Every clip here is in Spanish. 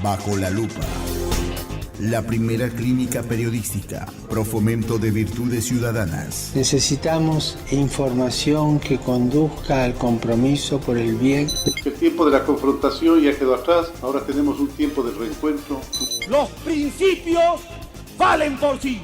Bajo la Lupa. La primera clínica periodística pro fomento de virtudes ciudadanas. Necesitamos información que conduzca al compromiso por el bien. El tiempo de la confrontación ya quedó atrás, ahora tenemos un tiempo de reencuentro. Los principios valen por sí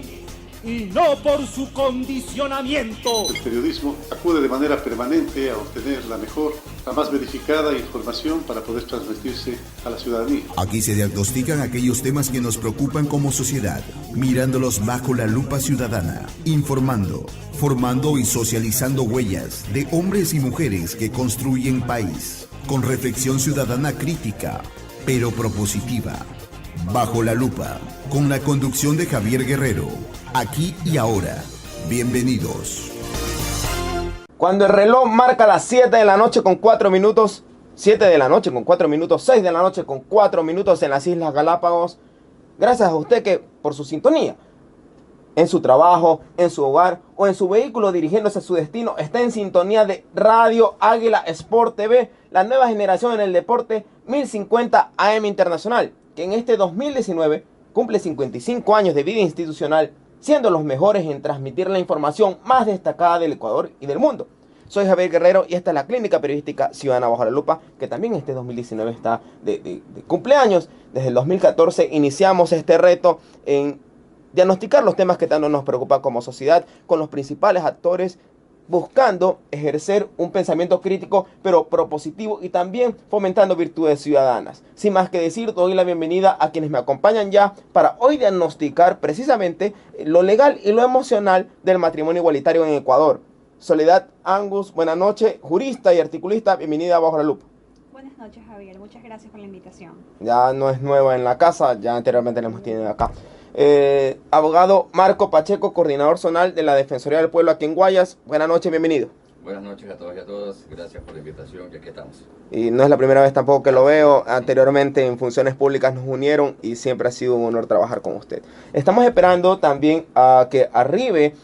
y no por su condicionamiento. El periodismo acude de manera permanente a obtener la mejor, la más verificada información para poder transmitirse a la ciudadanía. Aquí se diagnostican aquellos temas que nos preocupan como sociedad, mirándolos bajo la lupa ciudadana, informando, formando y socializando huellas de hombres y mujeres que construyen país, con reflexión ciudadana crítica, pero propositiva. Bajo la Lupa, con la conducción de Javier Guerrero, aquí y ahora. Bienvenidos. Cuando el reloj marca las 7 de la noche con 4 minutos, 7 de la noche con 4 minutos, 6 de la noche con 4 minutos en las Islas Galápagos, gracias a usted que por su sintonía, en su trabajo, en su hogar o en su vehículo dirigiéndose a su destino, está en sintonía de Radio Águila Sport TV, la nueva generación en el deporte 1050 AM Internacional, que en este 2019 cumple 55 años de vida institucional, siendo los mejores en transmitir la información más destacada del Ecuador y del mundo. Soy Javier Guerrero y esta es la Clínica Periodística Ciudadana Bajo la Lupa, que también este 2019 está de cumpleaños. Desde el 2014 iniciamos este reto en diagnosticar los temas que tanto nos preocupan como sociedad, con los principales actores, buscando ejercer un pensamiento crítico pero propositivo y también fomentando virtudes ciudadanas. Sin más que decir, doy la bienvenida a quienes me acompañan ya para hoy diagnosticar precisamente lo legal y lo emocional del matrimonio igualitario en Ecuador. Soledad Angus, buenas noches, jurista y articulista, bienvenida a Bajo la Lupa. Buenas noches, Javier, muchas gracias por la invitación. Ya no es nueva en la casa, ya anteriormente la hemos tenido acá. Abogado Marco Pacheco, coordinador zonal de la Defensoría del Pueblo aquí en Guayas. Buenas noches, bienvenido. Buenas noches a todos y a todas, gracias por la invitación y aquí estamos. Y no es la primera vez tampoco que lo veo, anteriormente en funciones públicas nos unieron y siempre ha sido un honor trabajar con usted. Estamos esperando también a que arribe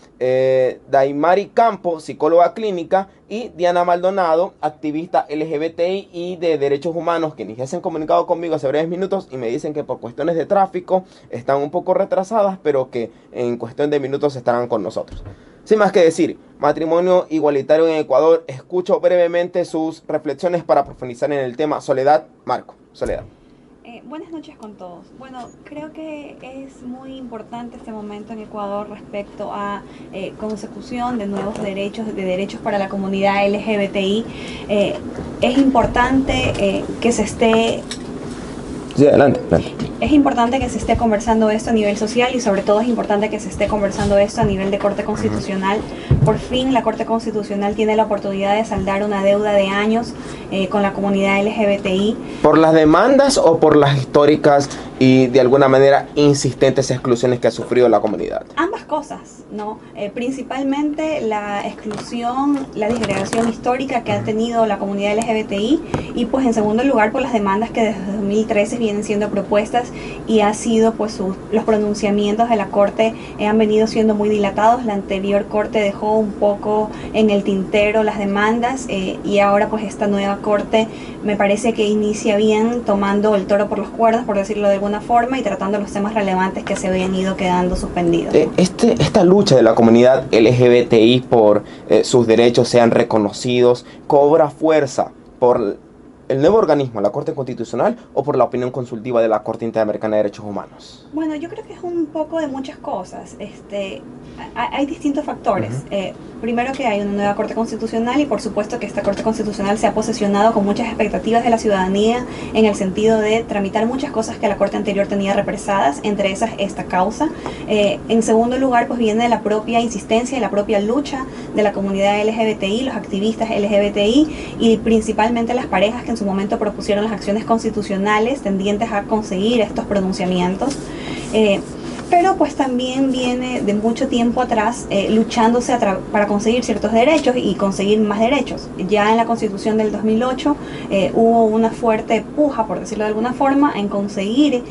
Daimari Campo, psicóloga clínica, y Diana Maldonado, activista LGBTI y de derechos humanos, quienes ya se han comunicado conmigo hace breves minutos y me dicen que por cuestiones de tráfico están un poco retrasadas, pero que en cuestión de minutos estarán con nosotros. Sin más que decir, matrimonio igualitario en Ecuador. Escucho brevemente sus reflexiones para profundizar en el tema. Soledad, Marco. Soledad. Buenas noches con todos. Bueno, creo que es muy importante este momento en Ecuador respecto a consecución de nuevos derechos para la comunidad LGBTI. Es importante que se esté... Sí, adelante. Es importante que se esté conversando esto a nivel social y sobre todo es importante que se esté conversando esto a nivel de Corte Constitucional. Por fin la Corte Constitucional tiene la oportunidad de saldar una deuda de años con la comunidad LGBTI. ¿Por las demandas o por las históricas y de alguna manera insistentes exclusiones que ha sufrido la comunidad? Ambas cosas, ¿no? Principalmente la exclusión, la disgregación histórica que ha tenido la comunidad LGBTI y pues en segundo lugar por las demandas que desde 2013 vienen siendo propuestas y ha sido pues los pronunciamientos de la Corte han venido siendo muy dilatados. La anterior Corte dejó un poco en el tintero las demandas y ahora pues esta nueva Corte me parece que inicia bien tomando el toro por los cuernos, por decirlo de alguna forma, y tratando los temas relevantes que se habían ido quedando suspendidos. Esta lucha de la comunidad LGBTI por sus derechos sean reconocidos cobra fuerza por el nuevo organismo, la Corte Constitucional, o por la opinión consultiva de la Corte Interamericana de Derechos Humanos? Bueno, yo creo que es un poco de muchas cosas. Hay distintos factores. Primero que hay una nueva Corte Constitucional y por supuesto que esta Corte Constitucional se ha posesionado con muchas expectativas de la ciudadanía en el sentido de tramitar muchas cosas que la Corte anterior tenía represadas, entre esas esta causa. En segundo lugar, pues viene la propia insistencia y la propia lucha de la comunidad LGBTI, los activistas LGBTI y principalmente las parejas que en su momento propusieron las acciones constitucionales tendientes a conseguir estos pronunciamientos. Pero pues también viene de mucho tiempo atrás luchándose para conseguir ciertos derechos y conseguir más derechos. Ya en la Constitución del 2008 hubo una fuerte puja, por decirlo de alguna forma, en conseguir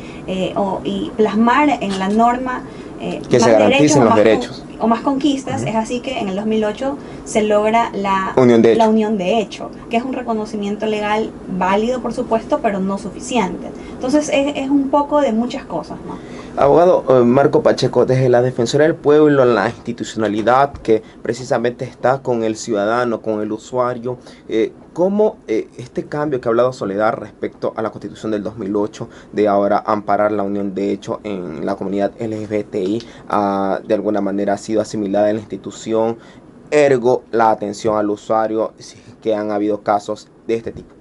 y plasmar en la norma que se garanticen los derechos. o más conquistas. Es así que en el 2008 se logra la unión de hecho, que es un reconocimiento legal válido, por supuesto, pero no suficiente. Entonces es un poco de muchas cosas, ¿no? Abogado Marco Pacheco, desde la Defensoría del Pueblo, la institucionalidad que precisamente está con el ciudadano, con el usuario, ¿cómo este cambio que ha hablado Soledad respecto a la Constitución del 2008 de ahora amparar la unión de hecho en la comunidad LGBTI de alguna manera ha sido asimilada en la institución, ergo la atención al usuario, si es que han habido casos de este tipo?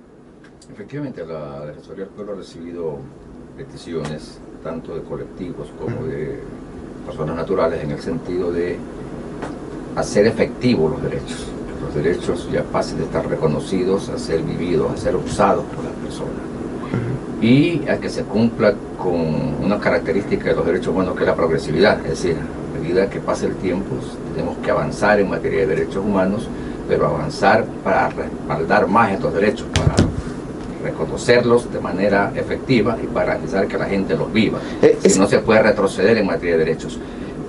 Efectivamente, la Defensoría del Pueblo ha recibido peticiones tanto de colectivos como de personas naturales en el sentido de hacer efectivos los derechos. Los derechos ya pasen de estar reconocidos a ser vividos, a ser usados por las personas. Y a que se cumpla con una característica de los derechos humanos que es la progresividad. Es decir, a medida que pase el tiempo tenemos que avanzar en materia de derechos humanos, pero avanzar para respaldar más estos derechos, para reconocerlos de manera efectiva y para garantizar que la gente los viva. Si no se puede retroceder en materia de derechos.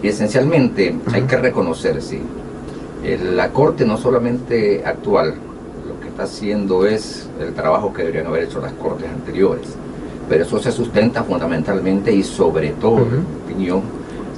Y esencialmente hay que reconocer, sí, la Corte no solamente actual, lo que está haciendo es el trabajo que deberían haber hecho las Cortes anteriores, pero eso se sustenta fundamentalmente y sobre todo, en mi opinión,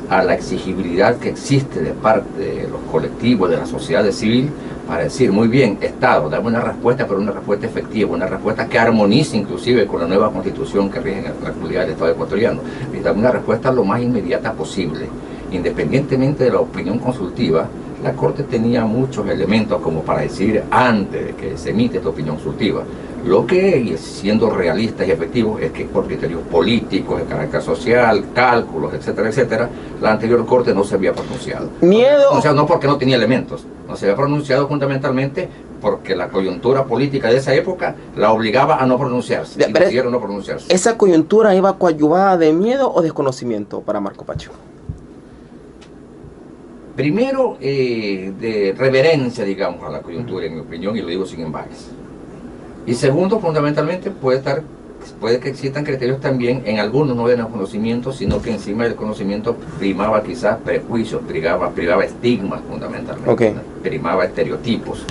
a la exigibilidad que existe de parte de los colectivos, de la sociedad civil, para decir, muy bien, Estado, dame una respuesta, pero una respuesta efectiva, una respuesta que armonice inclusive con la nueva Constitución que rige en la comunidad del Estado ecuatoriano, y dame una respuesta lo más inmediata posible. Independientemente de la opinión consultiva, la Corte tenía muchos elementos como para decir antes de que se emite esta opinión consultiva. Lo que, siendo realistas y efectivos, es que por criterios políticos, de carácter social, cálculos, etcétera, etcétera, la anterior Corte no se había pronunciado. Miedo. O sea, no porque no tenía elementos, no se había pronunciado fundamentalmente porque la coyuntura política de esa época la obligaba a no pronunciarse, y decidieron no pronunciarse. ¿Esa coyuntura iba coadyuvada de miedo o desconocimiento para Marco Pacheco? Primero, de reverencia, digamos, a la coyuntura, en mi opinión, y lo digo sin embajes. Y segundo, fundamentalmente, puede que existan criterios también, en algunos no de conocimiento, sino que encima del conocimiento primaba quizás prejuicios, privaba estigmas fundamentalmente, primaba estereotipos.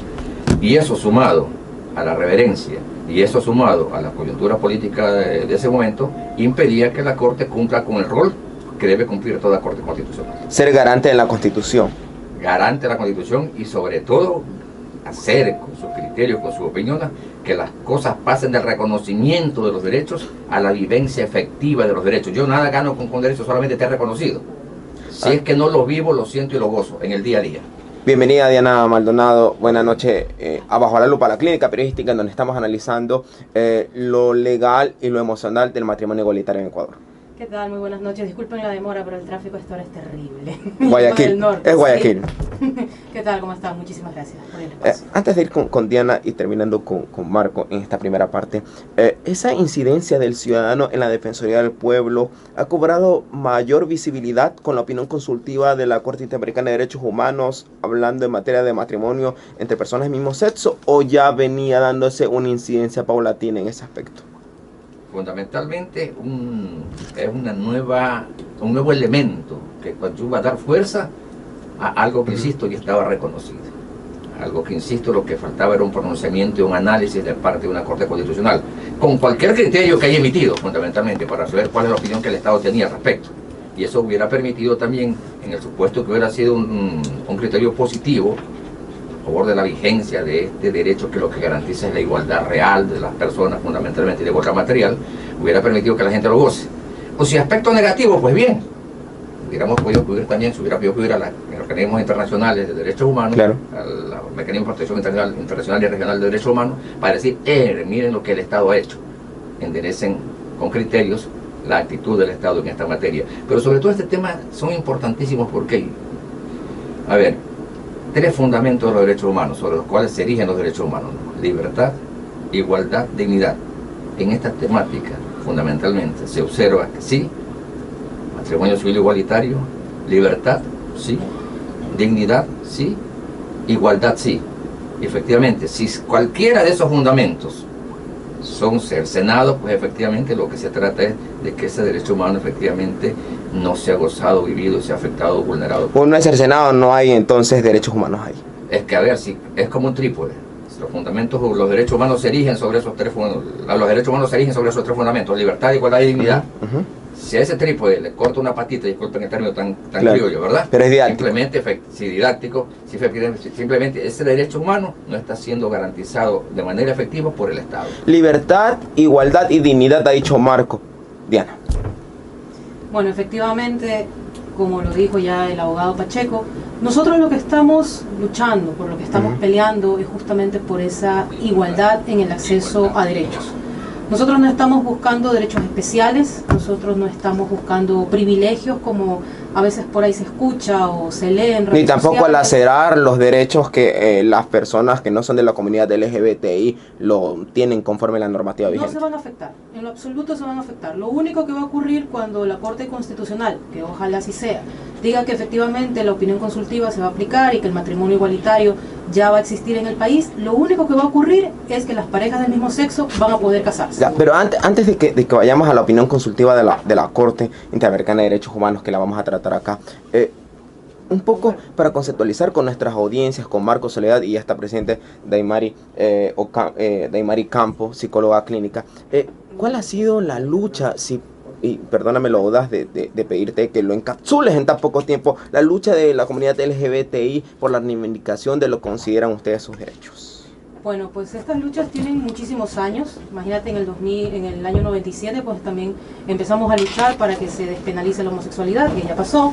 Y eso sumado a la reverencia, y eso sumado a la coyuntura política de ese momento, impedía que la Corte cumpla con el rol que debe cumplir toda Corte Constitucional. Ser garante de la Constitución. Garante de la Constitución y sobre todo hacer con sus criterios, con sus opiniones, que las cosas pasen del reconocimiento de los derechos a la vivencia efectiva de los derechos. Yo nada gano con derechos, solamente esté reconocido. Si es que no lo vivo, lo siento y lo gozo en el día a día. Bienvenida Diana Maldonado, buenas noches a Bajo la Lupa, la clínica periodística en donde estamos analizando lo legal y lo emocional del matrimonio igualitario en Ecuador. ¿Qué tal? Muy buenas noches. Disculpen la demora, pero el tráfico esta hora es terrible. Guayaquil, norte, es Guayaquil. ¿Sí? ¿Qué tal? ¿Cómo están? Muchísimas gracias por el espacio. Antes de ir con Diana y terminando con Marco en esta primera parte, esa incidencia del ciudadano en la Defensoría del Pueblo ha cobrado mayor visibilidad con la opinión consultiva de la Corte Interamericana de Derechos Humanos, hablando en materia de matrimonio entre personas del mismo sexo, o ya venía dándose una incidencia paulatina en ese aspecto. Fundamentalmente es un nuevo elemento que va a dar fuerza a algo que, insisto, ya estaba reconocido. Algo que, insisto, lo que faltaba era un pronunciamiento y un análisis de parte de una Corte Constitucional, con cualquier criterio que haya emitido, fundamentalmente, para saber cuál es la opinión que el Estado tenía al respecto. Y eso hubiera permitido también, en el supuesto que hubiera sido un criterio positivo, a favor de la vigencia de este derecho, que lo que garantiza es la igualdad real de las personas, fundamentalmente, y la igualdad material, hubiera permitido que la gente lo goce. O si aspecto negativo, pues bien, hubiéramos podido acudir también, se hubiera podido acudir a los organismos internacionales de derechos humanos, claro, a los mecanismos de protección internacional y regional de derechos humanos, para decir, miren lo que el Estado ha hecho, enderecen con criterios la actitud del Estado en esta materia. Pero sobre todo este tema son importantísimos porque, a ver, tres fundamentos de los derechos humanos, sobre los cuales se erigen los derechos humanos: libertad, igualdad, dignidad. En esta temática, fundamentalmente, se observa que sí, matrimonio civil igualitario, libertad, sí, dignidad, sí, igualdad, sí. Y efectivamente, si cualquiera de esos fundamentos son cercenados, pues efectivamente lo que se trata es de que ese derecho humano efectivamente no sea gozado, vivido, sea afectado o vulnerado. Uno es cercenado, no hay entonces derechos humanos ahí. Es que, a ver, si es como un trípode. Los fundamentos, los derechos humanos se erigen sobre esos tres fundamentos, libertad, igualdad y dignidad. Si a ese trípode le corta una patita, disculpen el término tan claro, criollo, ¿verdad? Pero es didáctico. Simplemente ese derecho humano no está siendo garantizado de manera efectiva por el Estado. Libertad, igualdad y dignidad, ha dicho Marco. Diana. Bueno, efectivamente, como lo dijo ya el abogado Pacheco, nosotros lo que estamos luchando, por lo que estamos peleando, es justamente por esa igualdad en el acceso a derechos. Nosotros no estamos buscando derechos especiales, nosotros no estamos buscando privilegios como a veces por ahí se escucha o se lee en redes ni tampoco sociales. lacerar los derechos que las personas que no son de la comunidad LGBTI lo tienen conforme a la normativa vigente. No se van a afectar, en lo absoluto se van a afectar. Lo único que va a ocurrir cuando la Corte Constitucional, que ojalá así sea, diga que efectivamente la opinión consultiva se va a aplicar y que el matrimonio igualitario ya va a existir en el país, lo único que va a ocurrir es que las parejas del mismo sexo van a poder casarse. Ya, pero antes de que vayamos a la opinión consultiva de la Corte Interamericana de Derechos Humanos, que la vamos a tratar acá, un poco para conceptualizar con nuestras audiencias, con Marco Soledad y esta presente Daymari Campo, psicóloga clínica, ¿cuál ha sido la lucha, y perdóname lo audaz de pedirte que lo encapsules en tan poco tiempo, la lucha de la comunidad LGBTI por la reivindicación de lo que consideran ustedes sus derechos? Bueno, pues estas luchas tienen muchísimos años. Imagínate en el año 97, pues también empezamos a luchar para que se despenalice la homosexualidad, que ya pasó.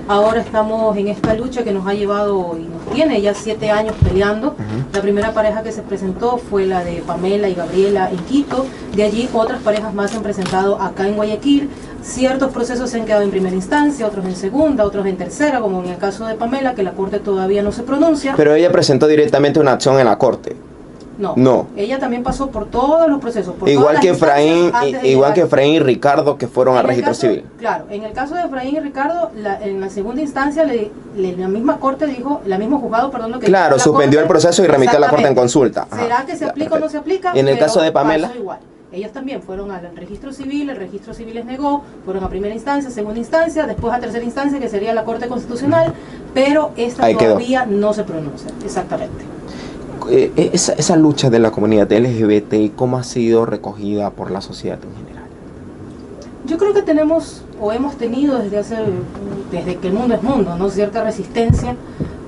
Ahora estamos en esta lucha que nos ha llevado y nos tiene ya 7 años peleando. La primera pareja que se presentó fue la de Pamela y Gabriela en Quito. De allí otras parejas más se han presentado acá en Guayaquil. Ciertos procesos se han quedado en primera instancia, otros en segunda, otros en tercera, como en el caso de Pamela, que la Corte todavía no se pronuncia. Pero ella presentó directamente una acción en la Corte. No, ella también pasó por todos los procesos. Igual que Efraín y Ricardo, que fueron al registro civil. Claro, en el caso de Efraín y Ricardo, en la segunda instancia, la misma Corte dijo, la mismo juzgado, perdón, lo que claro, suspendió el proceso y remitió a la Corte en consulta. ¿Será que se aplica o no se aplica? Y en el caso de Pamela, pasó igual. Ellos también fueron al registro civil, el registro civil les negó, fueron a primera instancia, segunda instancia, después a tercera instancia, que sería la Corte Constitucional, pero esta todavía no se pronuncia. Exactamente. Esa lucha de la comunidad LGBTI, ¿cómo ha sido recogida por la sociedad en general? Yo creo que tenemos o hemos tenido desde que el mundo es mundo, ¿no? Cierta resistencia,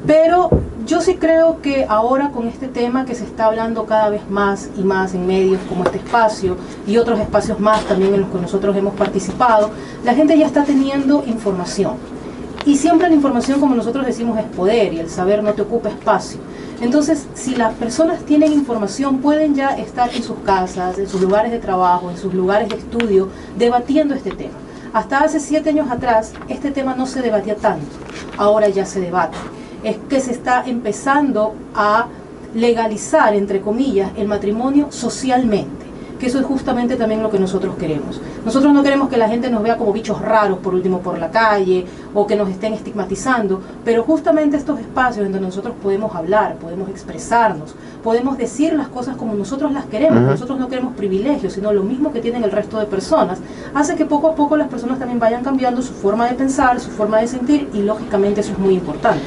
pero yo sí creo que ahora con este tema que se está hablando cada vez más y más en medios como este espacio y otros espacios más también en los que nosotros hemos participado, la gente ya está teniendo información. Y siempre la información, como nosotros decimos, es poder, y el saber no te ocupa espacio. Entonces, si las personas tienen información, pueden ya estar en sus casas, en sus lugares de trabajo, en sus lugares de estudio, debatiendo este tema. Hasta hace 7 años atrás, este tema no se debatía tanto, ahora ya se debate. Es que se está empezando a legalizar, entre comillas, el matrimonio socialmente, que eso es justamente también lo que nosotros queremos. Nosotros no queremos que la gente nos vea como bichos raros, por último, por la calle, o que nos estén estigmatizando, pero justamente estos espacios en donde nosotros podemos hablar, podemos expresarnos, podemos decir las cosas como nosotros las queremos. Nosotros no queremos privilegios, sino lo mismo que tienen el resto de personas, hace que poco a poco las personas también vayan cambiando su forma de pensar, su forma de sentir, y lógicamente eso es muy importante.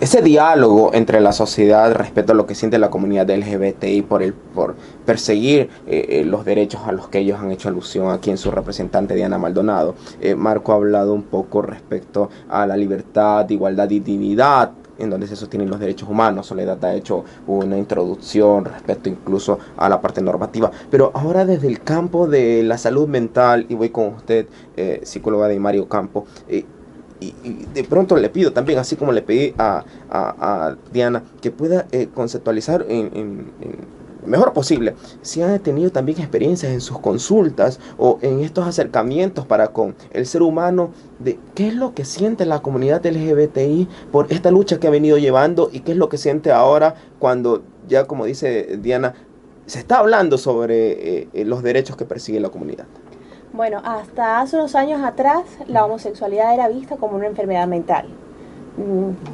Ese diálogo entre la sociedad respecto a lo que siente la comunidad LGBTI por perseguir los derechos a los que ellos han hecho alusión aquí en su representante Diana Maldonado. Marco ha hablado un poco respecto a la libertad, igualdad y dignidad en donde se sostienen los derechos humanos. Soledad ha hecho una introducción respecto incluso a la parte normativa, pero ahora desde el campo de la salud mental, y voy con usted, psicóloga de Mario Campo, y de pronto le pido también, así como le pedí a Diana, que pueda conceptualizar en lo mejor posible si ha tenido también experiencias en sus consultas o en estos acercamientos para con el ser humano, de qué es lo que siente la comunidad LGBTI por esta lucha que ha venido llevando, y qué es lo que siente ahora cuando ya, como dice Diana, se está hablando sobre los derechos que persigue la comunidad. Bueno, hasta hace unos años atrás la homosexualidad era vista como una enfermedad mental.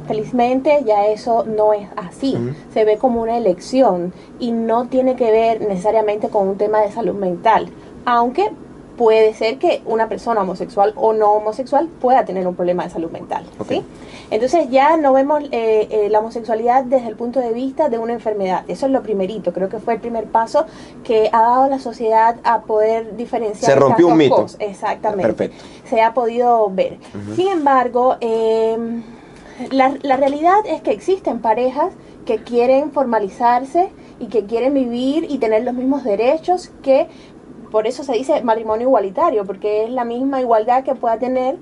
Felizmente ya eso no es así, se ve como una elección y no tiene que ver necesariamente con un tema de salud mental, aunque puede ser que una persona homosexual o no homosexual pueda tener un problema de salud mental, ¿sí? Entonces ya no vemos la homosexualidad desde el punto de vista de una enfermedad. Eso es lo primerito, creo que fue el primer paso que ha dado la sociedad a poder diferenciar. Se rompió un mito. Cosas. Exactamente. Perfecto. Se ha podido ver. Sin embargo, la realidad es que existen parejas que quieren formalizarse y que quieren vivir y tener los mismos derechos que... Por eso se dice matrimonio igualitario, porque es la misma igualdad que pueda tener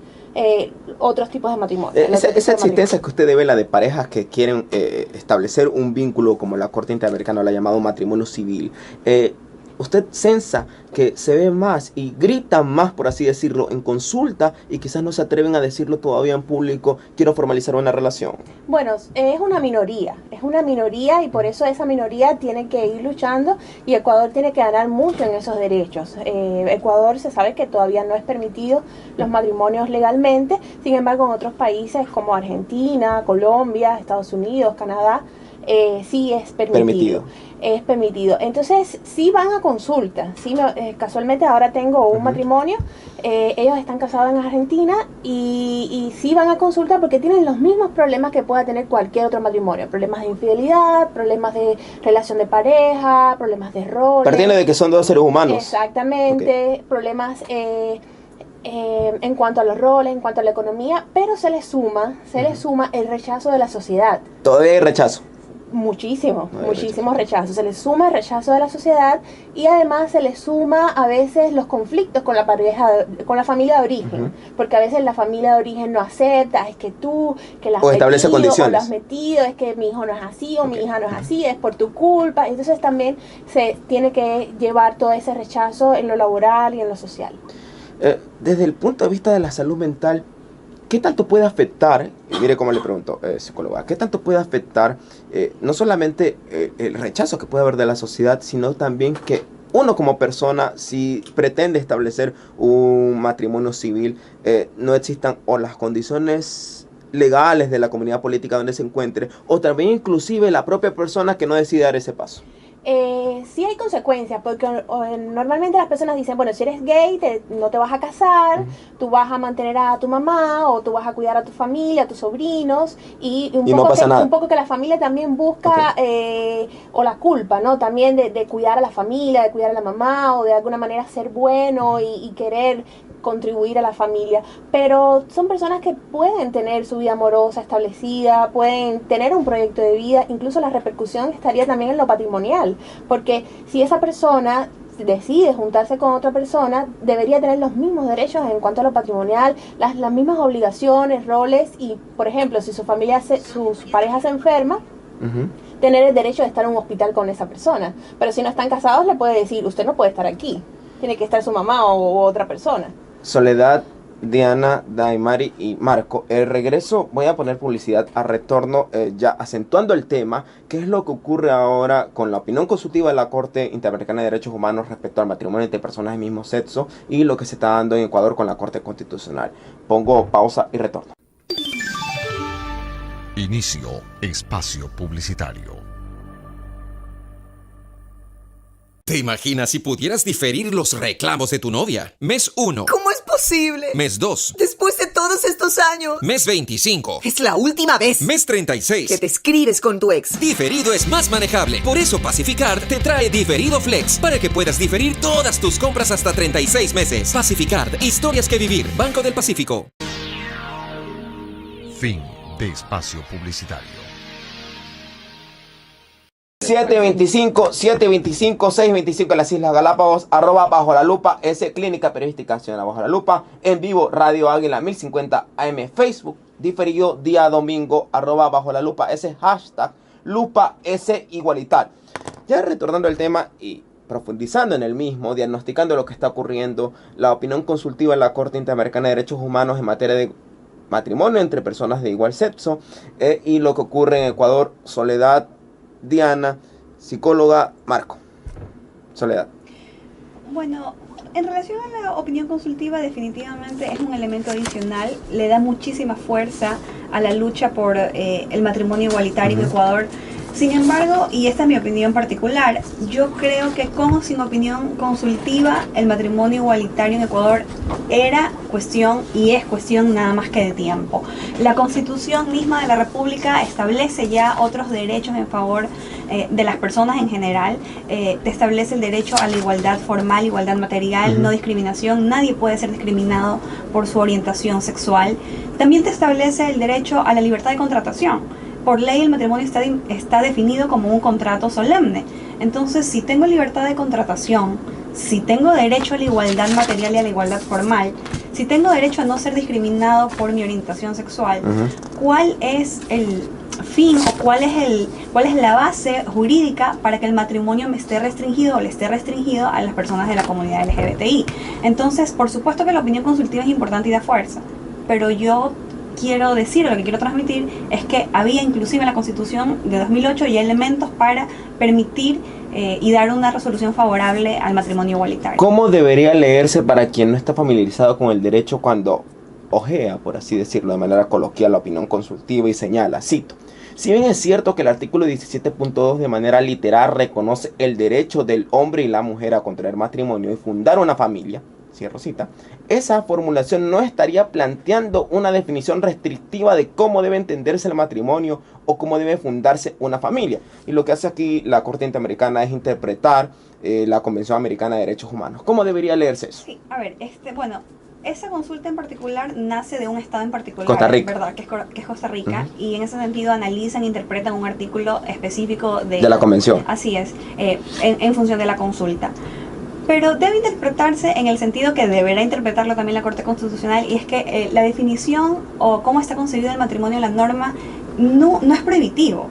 otros tipos de matrimonio. Esa existencia que usted devela de parejas que quieren establecer un vínculo, como la Corte Interamericana lo ha llamado matrimonio civil, usted sensa que se ve más y gritan más, por así decirlo, en consulta y quizás no se atreven a decirlo todavía en público, quiero formalizar una relación. Bueno, es una minoría y por eso esa minoría tiene que ir luchando y Ecuador tiene que ganar mucho en esos derechos. Ecuador se sabe que todavía no es permitido los matrimonios legalmente, sin embargo en otros países como Argentina, Colombia, Estados Unidos, Canadá, sí es permitido. Es permitido. Entonces, sí van a consulta. Sí, casualmente ahora tengo un matrimonio, ellos están casados en Argentina y sí van a consulta porque tienen los mismos problemas que pueda tener cualquier otro matrimonio. Problemas de infidelidad, problemas de relación de pareja, problemas de roles. Partiendo de que son dos seres humanos. Exactamente, problemas... en cuanto a los roles, en cuanto a la economía, pero se le suma el rechazo de la sociedad. Todavía hay rechazo. Muchísimo rechazo. Se le suma el rechazo de la sociedad y además se le suma a veces los conflictos con la pareja, con la familia de origen, porque a veces la familia de origen no acepta, es que tú, que las establece condiciones, o lo has metido, es que mi hijo no es así o mi hija no es así, es por tu culpa. Entonces también se tiene que llevar todo ese rechazo en lo laboral y en lo social. Desde el punto de vista de la salud mental, ¿qué tanto puede afectar, y mire cómo le pregunto, psicóloga, qué tanto puede afectar no solamente el rechazo que puede haber de la sociedad, sino también que uno como persona, si pretende establecer un matrimonio civil, no existan o las condiciones legales de la comunidad política donde se encuentre, o también inclusive la propia persona que no decide dar ese paso? Sí hay consecuencias, porque normalmente las personas dicen, bueno, si eres gay no te vas a casar, tú vas a mantener a tu mamá o tú vas a cuidar a tu familia, a tus sobrinos y un poco que la familia también busca o la culpa, ¿no? También de cuidar a la familia, de cuidar a la mamá o de alguna manera ser bueno y querer contribuir a la familia, pero son personas que pueden tener su vida amorosa establecida, pueden tener un proyecto de vida, incluso la repercusión estaría también en lo patrimonial, porque si esa persona decide juntarse con otra persona, debería tener los mismos derechos en cuanto a lo patrimonial, las mismas obligaciones, roles y, por ejemplo, si su familia, su pareja se enferma, tener el derecho de estar en un hospital con esa persona, pero si no están casados le puede decir, usted no puede estar aquí, tiene que estar su mamá o otra persona. Soledad, Diana, Daimari y Marco, el regreso, voy a poner publicidad a retorno, ya acentuando el tema, qué es lo que ocurre ahora con la opinión consultiva de la Corte Interamericana de Derechos Humanos respecto al matrimonio entre personas del mismo sexo y lo que se está dando en Ecuador con la Corte Constitucional. Pongo pausa y retorno. Inicio espacio publicitario. ¿Te imaginas si pudieras diferir los reclamos de tu novia? Mes 1. ¿Cómo es posible? Mes 2. Después de todos estos años. Mes 25. Es la última vez. Mes 36. Que te escribes con tu ex. Diferido es más manejable. Por eso Pacificard te trae Diferido Flex, para que puedas diferir todas tus compras hasta 36 meses. Pacificard, historias que vivir. Banco del Pacífico. Fin de espacio publicitario. 725, 625 en las Islas Galápagos, @ Bajo la Lupa, Clínica Periodística Nacional Bajo la Lupa, en vivo Radio Águila 1050 AM, Facebook, diferido día domingo, @ Bajo la Lupa, hashtag Lupa igualitar. Ya retornando al tema y profundizando en el mismo, diagnosticando lo que está ocurriendo, la opinión consultiva de la Corte Interamericana de Derechos Humanos en materia de matrimonio entre personas de igual sexo y lo que ocurre en Ecuador. Soledad, Diana, psicóloga, Marco. Soledad. Bueno, en relación a la opinión consultiva, definitivamente es un elemento adicional, le da muchísima fuerza a la lucha por el matrimonio igualitario en Ecuador. Sin embargo, y esta es mi opinión particular, yo creo que con o sin opinión consultiva, el matrimonio igualitario en Ecuador era cuestión y es cuestión nada más que de tiempo. La Constitución misma de la República establece ya otros derechos en favor de las personas en general. Te establece el derecho a la igualdad formal, igualdad material, no discriminación. Nadie puede ser discriminado por su orientación sexual. También te establece el derecho a la libertad de contratación. Por ley el matrimonio está definido como un contrato solemne. Entonces, si tengo libertad de contratación, si tengo derecho a la igualdad material y a la igualdad formal, si tengo derecho a no ser discriminado por mi orientación sexual, ¿cuál es el fin o cuál es la base jurídica para que el matrimonio me esté restringido o le esté restringido a las personas de la comunidad LGBTI? Entonces, por supuesto que la opinión consultiva es importante y da fuerza, pero yo quiero decir, lo que quiero transmitir es que había inclusive en la Constitución de 2008 ya elementos para permitir y dar una resolución favorable al matrimonio igualitario. ¿Cómo debería leerse para quien no está familiarizado con el derecho cuando ojea, por así decirlo, de manera coloquial la opinión consultiva y señala, cito: si bien es cierto que el artículo 17.2 de manera literal reconoce el derecho del hombre y la mujer a contraer matrimonio y fundar una familia, cierro cita, esa formulación no estaría planteando una definición restrictiva de cómo debe entenderse el matrimonio o cómo debe fundarse una familia. Y lo que hace aquí la Corte Interamericana es interpretar la Convención Americana de Derechos Humanos. ¿Cómo debería leerse eso? Sí, a ver, bueno, esa consulta en particular nace de un estado en particular, Costa Rica, ¿verdad? Que es Costa Rica, y en ese sentido analizan e interpretan un artículo específico de la Convención. Así es, en función de la consulta. Pero debe interpretarse en el sentido que deberá interpretarlo también la Corte Constitucional, y es que la definición o cómo está concebido el matrimonio en la norma no es prohibitivo.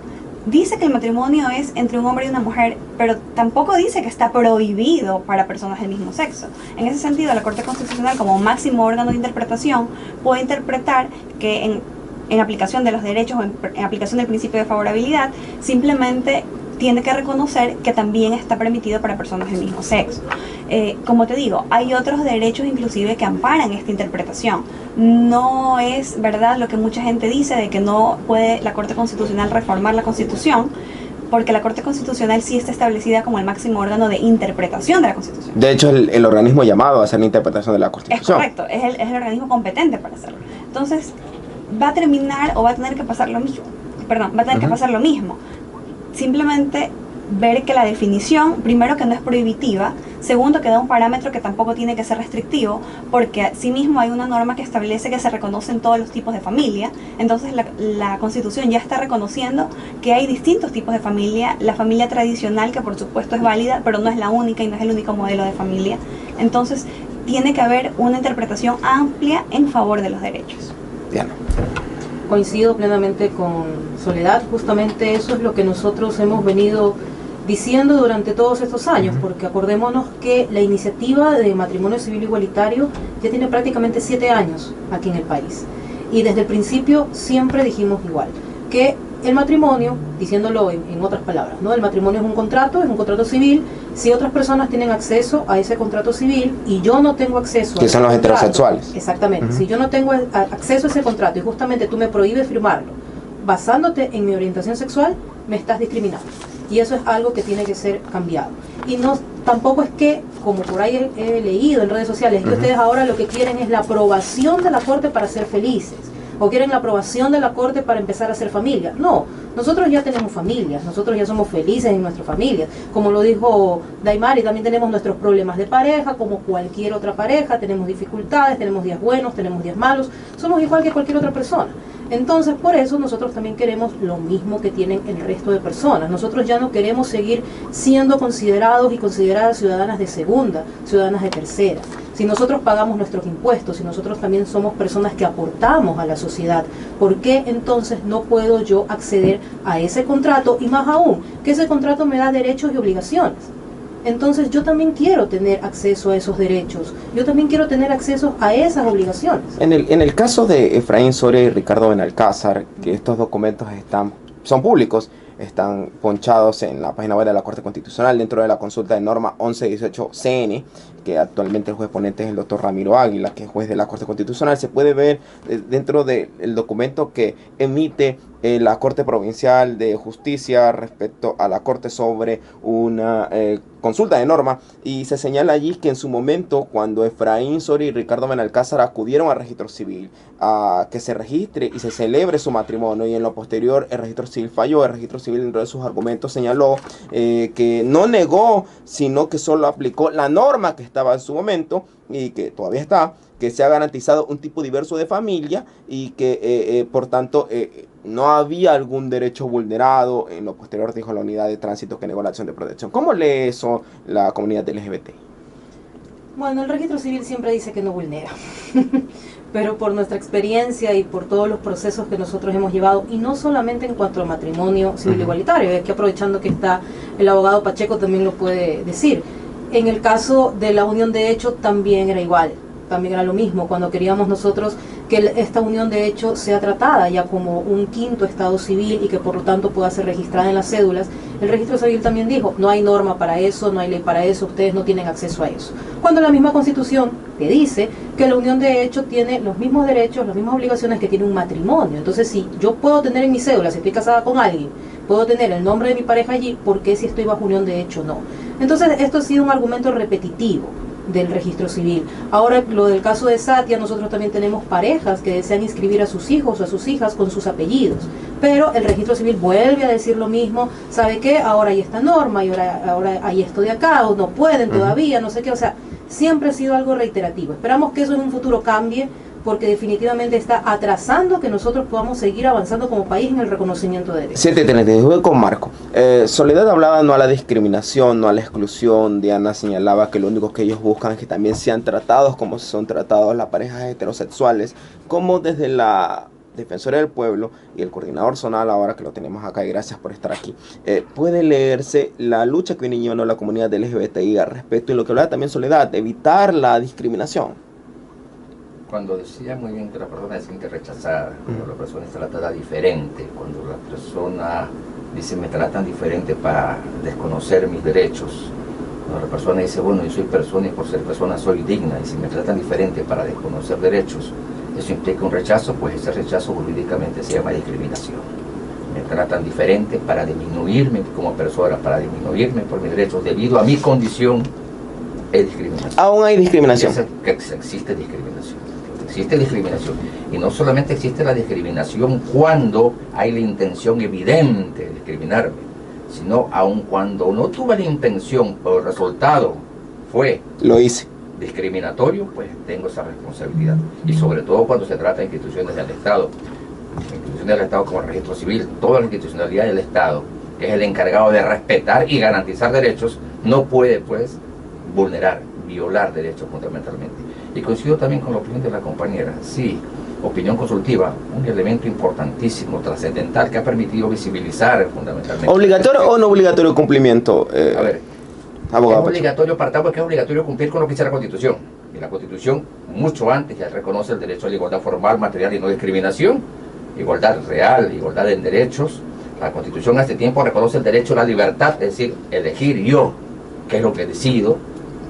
Dice que el matrimonio es entre un hombre y una mujer, pero tampoco dice que está prohibido para personas del mismo sexo. En ese sentido, la Corte Constitucional, como máximo órgano de interpretación, puede interpretar que en aplicación de los derechos o en aplicación del principio de favorabilidad, simplemente tiene que reconocer que también está permitido para personas del mismo sexo. Como te digo, hay otros derechos inclusive que amparan esta interpretación. No es verdad lo que mucha gente dice de que no puede la Corte Constitucional reformar la Constitución, porque la Corte Constitucional sí está establecida como el máximo órgano de interpretación de la Constitución. De hecho, el organismo llamado a hacer la interpretación de la Constitución. Es correcto, es el organismo competente para hacerlo. Entonces, va a terminar o va a tener que pasar lo mismo. Que pasar lo mismo. Simplemente ver que la definición, primero, que no es prohibitiva, segundo, que da un parámetro que tampoco tiene que ser restrictivo, porque asimismo hay una norma que establece que se reconocen todos los tipos de familia. Entonces la Constitución ya está reconociendo que hay distintos tipos de familia, la familia tradicional, que por supuesto es válida, pero no es la única y no es el único modelo de familia. Entonces tiene que haber una interpretación amplia en favor de los derechos. Diana. Coincido plenamente con Soledad, justamente eso es lo que nosotros hemos venido diciendo durante todos estos años, porque acordémonos que la iniciativa de matrimonio civil igualitario ya tiene prácticamente 7 años aquí en el país, y desde el principio siempre dijimos igual, que el matrimonio, diciéndolo en otras palabras, ¿no? El matrimonio es un contrato civil. Si otras personas tienen acceso a ese contrato civil y yo no tengo acceso a que son los heterosexuales. Exactamente. Si yo no tengo acceso a ese contrato y justamente tú me prohíbes firmarlo, basándote en mi orientación sexual, me estás discriminando. Y eso es algo que tiene que ser cambiado. Y no, tampoco es que, como por ahí he leído en redes sociales, que ustedes ahora lo que quieren es la aprobación de la Corte para ser felices, o quieren la aprobación de la Corte para empezar a hacer familia. No, nosotros ya tenemos familias, nosotros ya somos felices en nuestra familia. Como lo dijo Daimari, también tenemos nuestros problemas de pareja, como cualquier otra pareja, tenemos dificultades, tenemos días buenos, tenemos días malos, somos igual que cualquier otra persona. Entonces, por eso nosotros también queremos lo mismo que tienen el resto de personas. Nosotros ya no queremos seguir siendo considerados y consideradas ciudadanas de segunda, ciudadanas de tercera. Si nosotros pagamos nuestros impuestos, si nosotros también somos personas que aportamos a la sociedad, ¿por qué entonces no puedo yo acceder a ese contrato? Y más aún, que ese contrato me da derechos y obligaciones. Entonces yo también quiero tener acceso a esos derechos, yo también quiero tener acceso a esas obligaciones. En el caso de Efraín Soria y Ricardo Benalcázar, que estos documentos son públicos, están ponchados en la página web de la Corte Constitucional dentro de la consulta de norma 1118 CN, que actualmente el juez ponente es el doctor Ramiro Águila, que es juez de la Corte Constitucional. Se puede ver dentro del documento que emite la Corte Provincial de Justicia respecto a la Corte sobre una consulta de norma, y se señala allí que en su momento, cuando Efraín Soria y Ricardo Benalcázar acudieron al registro civil a que se registre y se celebre su matrimonio, y en lo posterior el registro civil falló, el registro civil dentro de sus argumentos señaló que no negó, sino que solo aplicó la norma que estaba en su momento y que todavía está, que se ha garantizado un tipo diverso de familia y que por tanto no había algún derecho vulnerado. En lo posterior dijo la unidad de tránsito que negó la acción de protección. ¿Cómo lee eso la comunidad LGBT? Bueno, el registro civil siempre dice que no vulnera, pero por nuestra experiencia y por todos los procesos que nosotros hemos llevado, y no solamente en cuanto a matrimonio civil igualitario, aquí aprovechando que está el abogado Pacheco también lo puede decir, en el caso de la unión de hecho también era igual. También era lo mismo, cuando queríamos nosotros que esta unión de hecho sea tratada ya como un quinto estado civil y que por lo tanto pueda ser registrada en las cédulas, el registro civil también dijo, no hay norma para eso, no hay ley para eso, ustedes no tienen acceso a eso. Cuando la misma Constitución te dice que la unión de hecho tiene los mismos derechos, las mismas obligaciones que tiene un matrimonio. Entonces, si yo puedo tener en mi cédula, si estoy casada con alguien, puedo tener el nombre de mi pareja allí, ¿por qué si estoy bajo unión de hecho no? Entonces, esto ha sido un argumento repetitivo del registro civil. Ahora, lo del caso de Satia, nosotros también tenemos parejas que desean inscribir a sus hijos o a sus hijas con sus apellidos, pero el registro civil vuelve a decir lo mismo, ¿sabe qué? Ahora hay esta norma y ahora hay esto de acá, o no pueden todavía, no sé qué, o sea, siempre ha sido algo reiterativo. Esperamos que eso en un futuro cambie, porque definitivamente está atrasando que nosotros podamos seguir avanzando como país en el reconocimiento de derechos. 7:32, voy con Marco. Soledad hablaba no a la discriminación, no a la exclusión. Diana señalaba que lo único que ellos buscan es que también sean tratados como son tratados las parejas heterosexuales, como desde la Defensoría del Pueblo y el coordinador zonal, ahora que lo tenemos acá, y gracias por estar aquí, puede leerse la lucha que viene llevando la comunidad LGBTI al respecto, y lo que hablaba también Soledad, evitar la discriminación. Cuando decía muy bien que la persona se siente rechazada, cuando la persona es tratada diferente, cuando la persona dice me tratan diferente para desconocer mis derechos, cuando la persona dice bueno, yo soy persona y por ser persona soy digna, y si me tratan diferente para desconocer derechos, eso implica un rechazo, pues ese rechazo jurídicamente se llama discriminación. Me tratan diferente para disminuirme como persona, para disminuirme por mis derechos debido a mi condición, es discriminación. Aún hay discriminación. Existe discriminación. Existe discriminación, y no solamente existe la discriminación cuando hay la intención evidente de discriminarme, sino aun cuando no tuve la intención, pero el resultado fue lo hice discriminatorio, pues tengo esa responsabilidad. Y sobre todo cuando se trata de instituciones del Estado, instituciones del Estado como el registro civil, toda la institucionalidad del Estado, que es el encargado de respetar y garantizar derechos, no puede pues vulnerar, violar derechos fundamentalmente. Y coincido también con la opinión de la compañera. Sí, opinión consultiva, un elemento importantísimo, trascendental, que ha permitido visibilizar fundamentalmente. ¿Obligatorio o no obligatorio cumplimiento? A ver, abogado, es obligatorio, partamos que es obligatorio cumplir con lo que dice la Constitución. Y la Constitución, mucho antes, ya reconoce el derecho a la igualdad formal, material y no discriminación, igualdad real, igualdad en derechos. La Constitución hace tiempo reconoce el derecho a la libertad, es decir, elegir yo qué es lo que decido,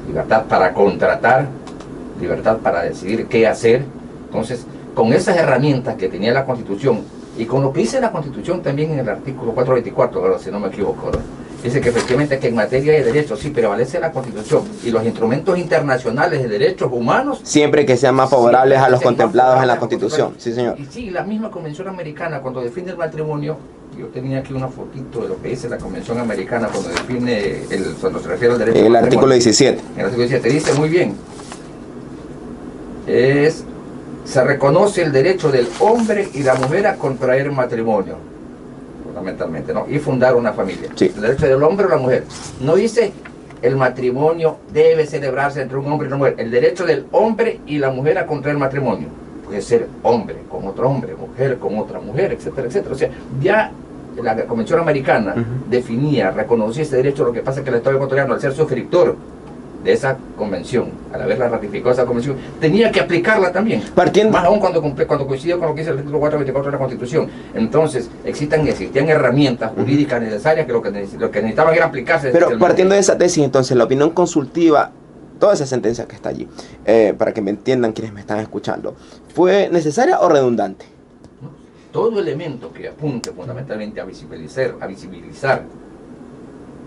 libertad para contratar, libertad para decidir qué hacer. Entonces, con esas herramientas que tenía la Constitución y con lo que dice la Constitución también en el artículo 424, ¿verdad? Si no me equivoco, ¿verdad? Dice que efectivamente que en materia de derechos sí prevalece la Constitución y los instrumentos internacionales de derechos humanos siempre que sean más favorables a los contemplados en la Constitución. Sí, señor. Y sí, la misma Convención Americana cuando define el matrimonio, yo tenía aquí una fotito de lo que dice la Convención Americana cuando define, cuando se refiere al derecho al artículo 17. En el artículo 17 dice muy bien, se reconoce el derecho del hombre y la mujer a contraer matrimonio, fundamentalmente, ¿no? Y fundar una familia. Sí. El derecho del hombre o la mujer. No dice el matrimonio debe celebrarse entre un hombre y una mujer. El derecho del hombre y la mujer a contraer matrimonio. Puede ser hombre con otro hombre, mujer con otra mujer, etcétera, etcétera. O sea, ya la Convención Americana definía, reconocía ese derecho. Lo que pasa es que el Estado ecuatoriano, al ser suscriptor de esa convención, al haberla ratificado esa convención, tenía que aplicarla también. Partiendo... Más aún cuando coincidió con lo que dice el artículo 424 de la Constitución. Entonces, existían herramientas jurídicas necesarias que lo que necesitaban era aplicarse. Pero partiendo de esa tesis, entonces, la opinión consultiva, toda esa sentencia que está allí, para que me entiendan quienes me están escuchando, ¿fue necesaria o redundante? Todo elemento que apunte fundamentalmente a visibilizar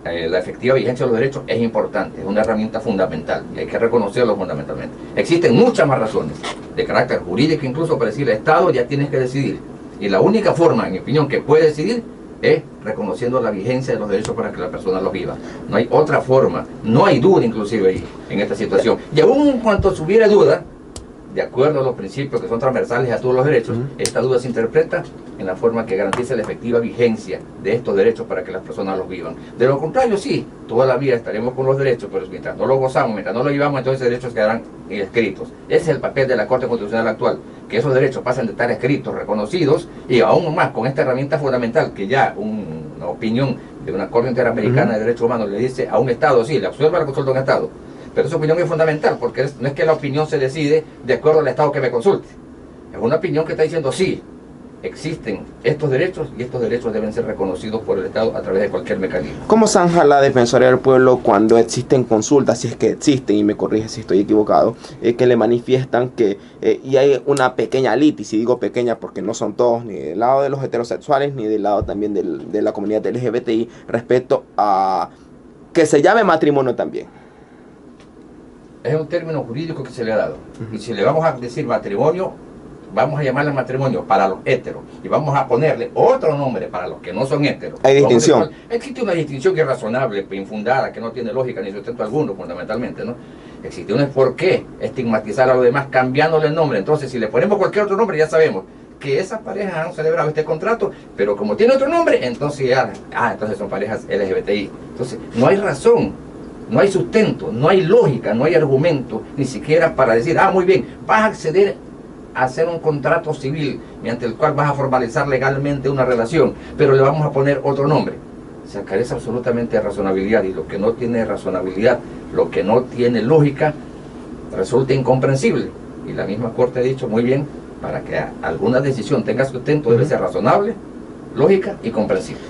la efectiva vigencia de los derechos es importante, es una herramienta fundamental y hay que reconocerlo fundamentalmente. Existen muchas más razones de carácter jurídico, incluso para decir el Estado ya tienes que decidir, y la única forma, en mi opinión, que puede decidir es reconociendo la vigencia de los derechos para que la persona los viva. No hay otra forma, no hay duda inclusive ahí, en esta situación. Y aún en cuanto hubiera duda, de acuerdo a los principios que son transversales a todos los derechos, esta duda se interpreta en la forma que garantice la efectiva vigencia de estos derechos para que las personas los vivan. De lo contrario, sí, toda la vida estaremos con los derechos, pero mientras no los gozamos, mientras no los vivamos, entonces esos derechos quedarán escritos. Ese es el papel de la Corte Constitucional actual, que esos derechos pasen de estar escritos, reconocidos, y aún más con esta herramienta fundamental que ya una opinión de una Corte Interamericana de Derechos Humanos le dice a un Estado, sí, le absuelve la consulta a un Estado. Pero esa opinión es fundamental, porque no es que la opinión se decide de acuerdo al Estado que me consulte. Es una opinión que está diciendo, sí, existen estos derechos y estos derechos deben ser reconocidos por el Estado a través de cualquier mecanismo. ¿Cómo zanja la Defensoría del Pueblo cuando existen consultas, si es que existen, y me corrige si estoy equivocado, que le manifiestan que y hay una pequeña litis, y digo pequeña porque no son todos, ni del lado de los heterosexuales, ni del lado también de la comunidad LGBTI, respecto a que se llame matrimonio también? Es un término jurídico que se le ha dado. Y si le vamos a decir matrimonio, vamos a llamarle matrimonio para los héteros. Y vamos a ponerle otro nombre para los que no son héteros. Hay distinción. Existe una distinción que es razonable, infundada, que no tiene lógica ni sustento alguno, fundamentalmente, ¿no? Existe un por qué estigmatizar a los demás cambiándole el nombre. Entonces, si le ponemos cualquier otro nombre, ya sabemos que esas parejas han celebrado este contrato, pero como tiene otro nombre, entonces ya, entonces son parejas LGBTI. Entonces, no hay razón. No hay sustento, no hay lógica, no hay argumento, ni siquiera para decir, muy bien, vas a acceder a hacer un contrato civil mediante el cual vas a formalizar legalmente una relación, pero le vamos a poner otro nombre. Se carece absolutamente de razonabilidad, y lo que no tiene razonabilidad, lo que no tiene lógica, resulta incomprensible. Y la misma Corte ha dicho, muy bien, para que alguna decisión tenga sustento debe ser razonable, lógica y comprensible.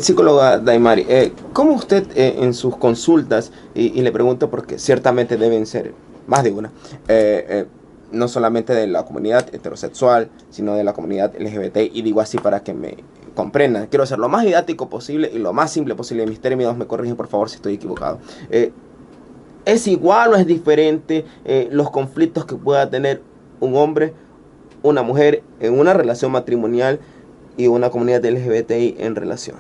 Psicóloga Daimari, ¿cómo usted en sus consultas, y le pregunto porque ciertamente deben ser más de una, no solamente de la comunidad heterosexual, sino de la comunidad LGBT, y digo así para que me comprendan, quiero ser lo más didáctico posible y lo más simple posible en mis términos, me corrigen por favor si estoy equivocado. ¿Es igual o es diferente los conflictos que pueda tener un hombre, una mujer en una relación matrimonial y una comunidad LGBTI en relación?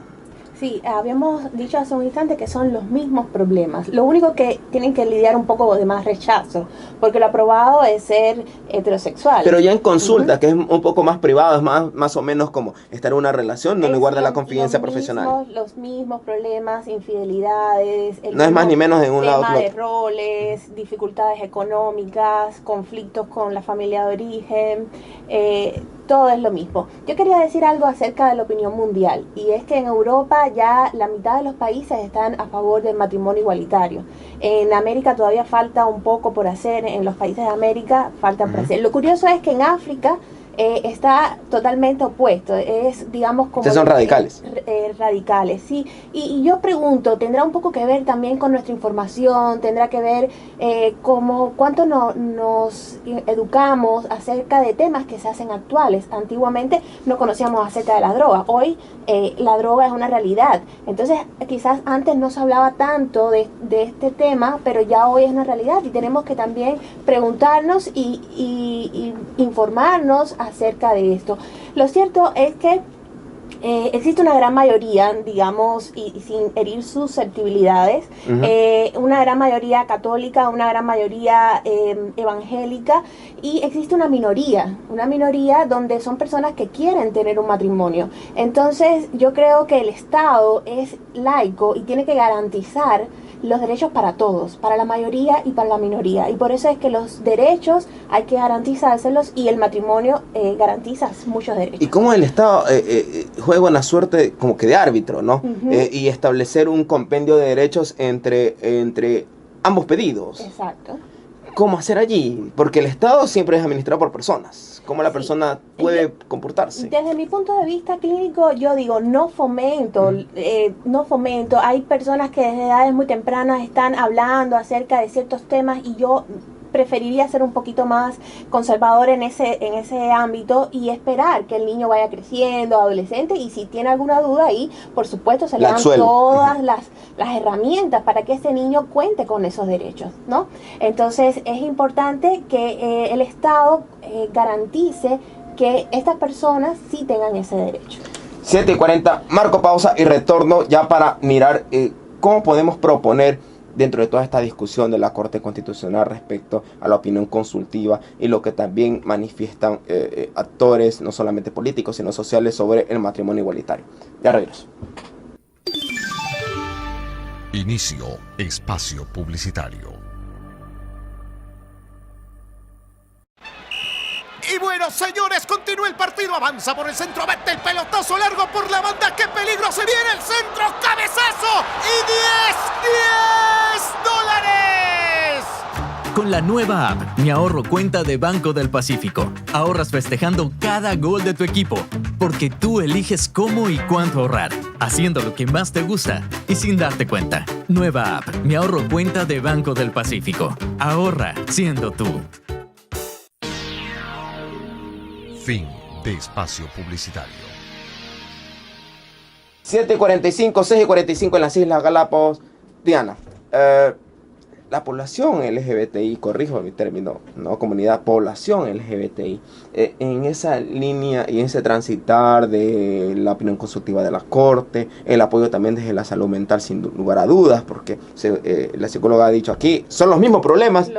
Sí, habíamos dicho hace un instante que son los mismos problemas. Lo único que tienen que lidiar un poco de más rechazo, porque lo aprobado es ser heterosexual. Pero ya en consulta, que es un poco más privado, es más o menos como estar en una relación donde guarda la confidencia profesional. Los mismos problemas, infidelidades, no es más ni menos de un lado tema de roles, dificultades económicas, conflictos con la familia de origen, todo es lo mismo. Yo quería decir algo acerca de la opinión mundial, y es que en Europa ya la mitad de los países están a favor del matrimonio igualitario. En América todavía falta un poco por hacer, en los países de América falta por hacer. Lo curioso es que en África está totalmente opuesto, es digamos como... Son radicales. Radicales, sí. Y yo pregunto, ¿tendrá un poco que ver también con nuestra información? ¿Tendrá que ver cuánto nos educamos acerca de temas que se hacen actuales? Antiguamente no conocíamos acerca de la droga, hoy la droga es una realidad. Entonces quizás antes no se hablaba tanto de este tema, pero ya hoy es una realidad y tenemos que también preguntarnos y informarnos acerca de esto. Lo cierto es que existe una gran mayoría, digamos, y sin herir susceptibilidades, una gran mayoría católica, una gran mayoría evangélica, y existe una minoría donde son personas que quieren tener un matrimonio. Entonces yo creo que el Estado es laico y tiene que garantizar los derechos para todos, para la mayoría y para la minoría, y por eso es que los derechos hay que garantizárselos, y el matrimonio garantiza muchos derechos. ¿Y cómo el Estado juega una suerte como que de árbitro, ¿no? Y establecer un compendio de derechos entre ambos pedidos. Exacto. ¿Cómo hacer allí? Porque el Estado siempre es administrado por personas. ¿Cómo la persona puede comportarse? Desde mi punto de vista clínico, yo digo, no fomento. Hay personas que desde edades muy tempranas están hablando acerca de ciertos temas y yo preferiría ser un poquito más conservador en ese ámbito y esperar que el niño vaya creciendo, adolescente, y si tiene alguna duda ahí, por supuesto, se le dan todas las herramientas para que ese niño cuente con esos derechos, ¿no? Entonces es importante que el Estado garantice que estas personas sí tengan ese derecho. 7:40, marco pausa y retorno ya para mirar cómo podemos proponer dentro de toda esta discusión de la Corte Constitucional respecto a la opinión consultiva y lo que también manifiestan actores, no solamente políticos, sino sociales, sobre el matrimonio igualitario. Ya regreso. Inicio espacio publicitario. Y bueno, señores, continúa el partido, avanza por el centro, mete el pelotazo largo por la banda, ¡qué peligro! Se viene el centro, cabezazo y $10 Con la nueva app, Mi Ahorro Cuenta de Banco del Pacífico, ahorras festejando cada gol de tu equipo, porque tú eliges cómo y cuánto ahorrar, haciendo lo que más te gusta y sin darte cuenta. Nueva app, Mi Ahorro Cuenta de Banco del Pacífico. Ahorra siendo tú. Fin de espacio publicitario. 7:45, 6:45 en las Islas Galápagos. Diana, la población LGBTI, corrijo mi término, no comunidad, población LGBTI, en esa línea y en ese transitar de la opinión consultiva de la Corte, el apoyo también desde la salud mental sin lugar a dudas, porque la psicóloga ha dicho aquí, son los mismos problemas.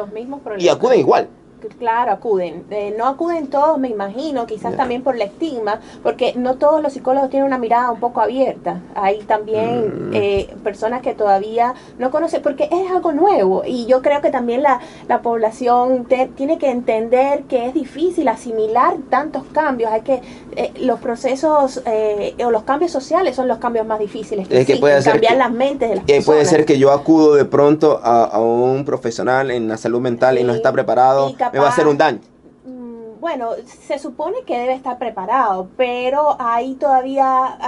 Y acuden igual. Claro, acuden. No acuden todos, me imagino, quizás también por el estigma, porque no todos los psicólogos tienen una mirada un poco abierta. Hay también personas que todavía no conocen, porque es algo nuevo, y yo creo que también la población tiene que entender que es difícil asimilar tantos cambios. Hay que los procesos o los cambios sociales son los cambios más difíciles que puede cambiar las mentes de las personas. Puede ser que yo acudo de pronto a un profesional en la salud mental y no está preparado, me va a hacer un daño. Bueno, se supone que debe estar preparado, pero ahí todavía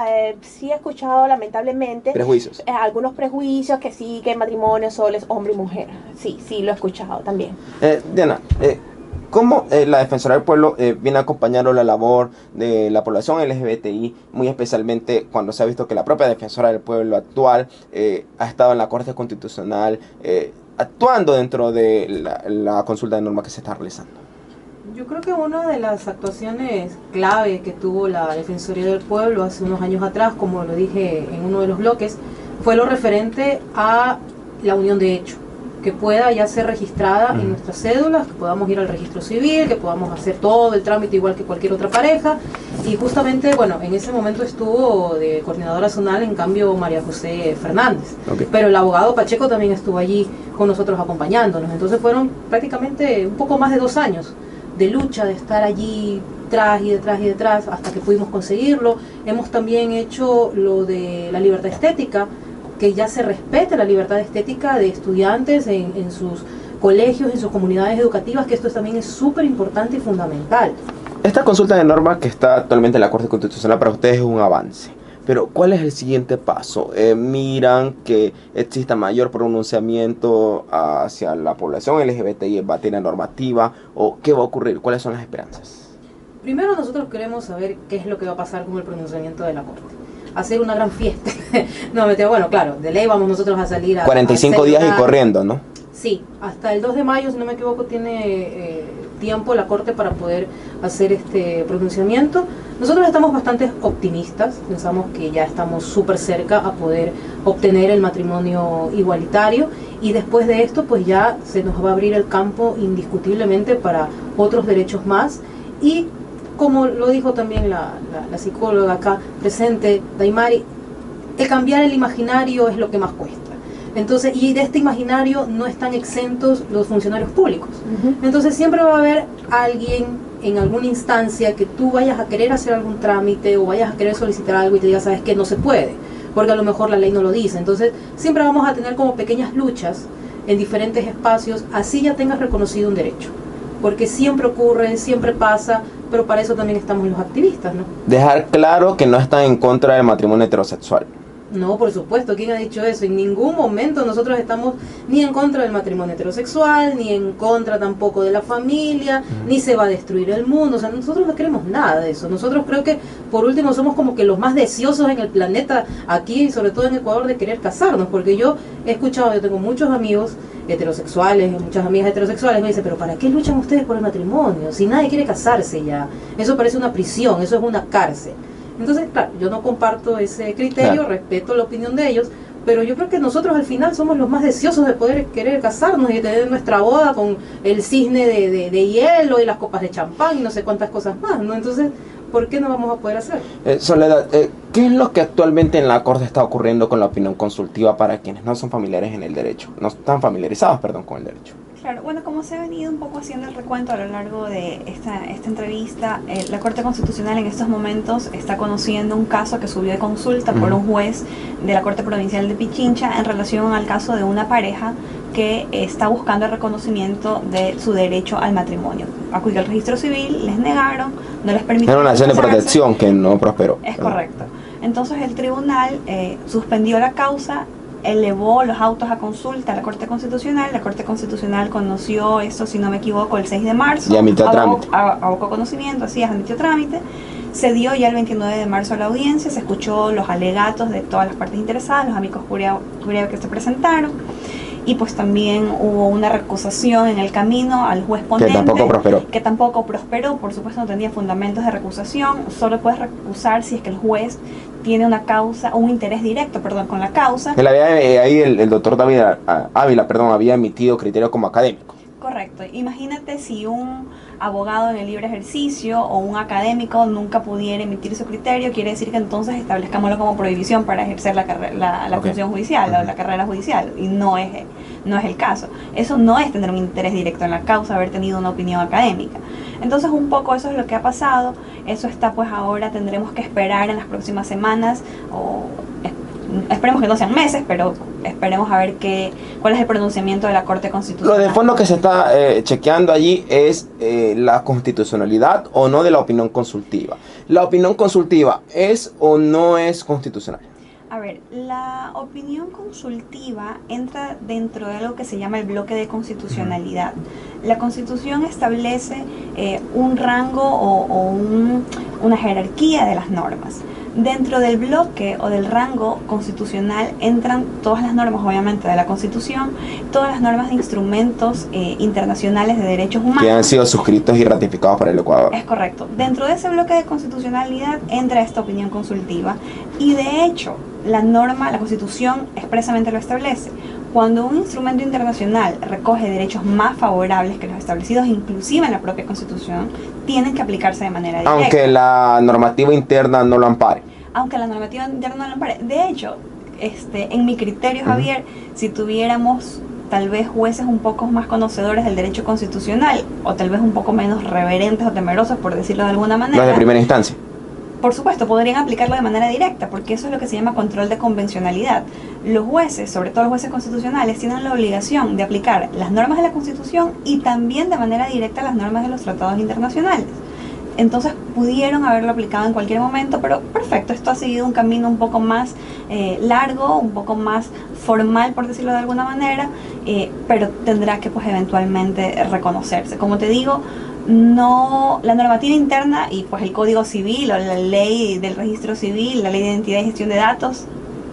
sí he escuchado lamentablemente prejuicios. Algunos prejuicios que sí, que matrimonio solo es hombre y mujer. Sí, lo he escuchado también. Diana, ¿cómo la Defensoría del Pueblo viene acompañando la labor de la población LGBTI, muy especialmente cuando se ha visto que la propia Defensora del Pueblo actual ha estado en la Corte Constitucional actuando dentro de la consulta de norma que se está realizando? Yo creo que una de las actuaciones clave que tuvo la Defensoría del Pueblo hace unos años atrás, como lo dije en uno de los bloques, fue lo referente a la unión de hecho, que pueda ya ser registrada en nuestras cédulas, que podamos ir al registro civil, que podamos hacer todo el trámite igual que cualquier otra pareja. Y justamente, bueno, en ese momento estuvo de coordinadora zonal, en cambio, María José Fernández. Pero el abogado Pacheco también estuvo allí con nosotros acompañándonos. Entonces fueron prácticamente un poco más de 2 años de lucha, de estar allí detrás y detrás y detrás hasta que pudimos conseguirlo. Hemos también hecho lo de la libertad estética, que ya se respete la libertad estética de estudiantes en sus colegios, en sus comunidades educativas, que esto también es súper importante y fundamental. Esta consulta de norma que está actualmente en la Corte Constitucional para ustedes es un avance, pero ¿cuál es el siguiente paso? ¿Miran que exista mayor pronunciamiento hacia la población LGBTI en materia normativa? ¿O qué va a ocurrir? ¿Cuáles son las esperanzas? Primero, nosotros queremos saber qué es lo que va a pasar con el pronunciamiento de la Corte. Hacer una gran fiesta. No, bueno, claro, de ley vamos nosotros a salir a 45 días y corriendo, ¿no? Sí, hasta el 2 de mayo, si no me equivoco, tiene tiempo la Corte para poder hacer este pronunciamiento. Nosotros estamos bastante optimistas, pensamos que ya estamos súper cerca a poder obtener el matrimonio igualitario, y después de esto pues ya se nos va a abrir el campo indiscutiblemente para otros derechos más. Y como lo dijo también la psicóloga acá presente, Daimari, el cambiar el imaginario es lo que más cuesta. Entonces, y de este imaginario no están exentos los funcionarios públicos. Entonces siempre va a haber alguien en alguna instancia que tú vayas a querer hacer algún trámite o vayas a querer solicitar algo y te diga, sabes que no se puede, porque a lo mejor la ley no lo dice. Entonces siempre vamos a tener como pequeñas luchas en diferentes espacios, así ya tengas reconocido un derecho. Porque siempre ocurre, siempre pasa, pero para eso también estamos los activistas, ¿no? Dejar claro que no están en contra del matrimonio heterosexual. No, por supuesto, ¿quién ha dicho eso? En ningún momento nosotros estamos ni en contra del matrimonio heterosexual, ni en contra tampoco de la familia, ni se va a destruir el mundo. O sea, nosotros no queremos nada de eso. Nosotros creo que, por último, somos como que los más deseosos en el planeta, aquí, sobre todo en Ecuador, de querer casarnos. Porque yo he escuchado, yo tengo muchos amigos heterosexuales, muchas amigas heterosexuales, me dicen, pero ¿para qué luchan ustedes por el matrimonio? Si nadie quiere casarse ya. Eso parece una prisión, eso es una cárcel. Entonces, claro, yo no comparto ese criterio, respeto la opinión de ellos, pero yo creo que nosotros al final somos los más deseosos de poder querer casarnos y de tener nuestra boda con el cisne de hielo y las copas de champán y no sé cuántas cosas más, ¿no? Entonces, ¿por qué no vamos a poder hacer? Soledad, ¿qué es lo que actualmente en la Corte está ocurriendo con la opinión consultiva para quienes no son familiares en el derecho? No están familiarizados, perdón, con el derecho. Claro, bueno, como se ha venido un poco haciendo el recuento a lo largo de esta entrevista, la Corte Constitucional en estos momentos está conociendo un caso que subió de consulta por un juez de la Corte Provincial de Pichincha en relación al caso de una pareja que está buscando el reconocimiento de su derecho al matrimonio. Acudió al registro civil, les negaron, no les permitieron. Era una acción de protección que no prosperó. Es correcto. Entonces el tribunal suspendió la causa, elevó los autos a consulta a la Corte Constitucional. La Corte Constitucional conoció esto, si no me equivoco, el 6 de marzo. Y admitió trámite. Abocó conocimiento, así es, admitió trámite. Se dio ya el 29 de marzo a la audiencia, se escuchó los alegatos de todas las partes interesadas, los amigos curiae que se presentaron. Y pues también hubo una recusación en el camino al juez ponente. Que tampoco prosperó. Por supuesto no tenía fundamentos de recusación. Solo puedes recusar si es que el juez tiene una causa, un interés directo, con la causa. El doctor David Ávila, había emitido criterio como académico. Correcto. Imagínate si un abogado en el libre ejercicio o un académico nunca pudiera emitir su criterio, quiere decir que entonces establezcámoslo como prohibición para ejercer la función judicial o la carrera judicial, y no es el caso. Eso no es tener un interés directo en la causa, haber tenido una opinión académica. Entonces un poco eso es lo que ha pasado. Eso está, pues ahora tendremos que esperar en las próximas semanas, o esperemos que no sean meses, pero esperemos a ver cuál es el pronunciamiento de la Corte Constitucional. Lo de fondo que se está chequeando allí es la constitucionalidad o no de la opinión consultiva. ¿La opinión consultiva es o no es constitucional? A ver, la opinión consultiva entra dentro de algo que se llama el bloque de constitucionalidad. La Constitución establece un rango o una jerarquía de las normas. Dentro del bloque o del rango constitucional entran todas las normas, obviamente, de la Constitución, todas las normas de instrumentos internacionales de derechos humanos. Que han sido suscritos y ratificados por el Ecuador. Es correcto. Dentro de ese bloque de constitucionalidad entra esta opinión consultiva y, de hecho, la Constitución expresamente lo establece. Cuando un instrumento internacional recoge derechos más favorables que los establecidos, inclusive en la propia Constitución, tienen que aplicarse de manera directa. Aunque la normativa interna no lo ampare. Aunque la normativa interna no lo ampare. De hecho, en mi criterio, Javier, si tuviéramos tal vez jueces un poco más conocedores del derecho constitucional, o tal vez un poco menos reverentes o temerosos, por decirlo de alguna manera. Los de primera instancia. Por supuesto, podrían aplicarlo de manera directa, porque eso es lo que se llama control de convencionalidad. Los jueces, sobre todo los jueces constitucionales, tienen la obligación de aplicar las normas de la Constitución y también de manera directa las normas de los tratados internacionales. Entonces pudieron haberlo aplicado en cualquier momento, pero perfecto, esto ha seguido un camino un poco más largo, un poco más formal, por decirlo de alguna manera, pero tendrá que pues eventualmente reconocerse. Como te digo, no, la normativa interna y pues el Código Civil o la ley del registro civil, la ley de identidad y gestión de datos,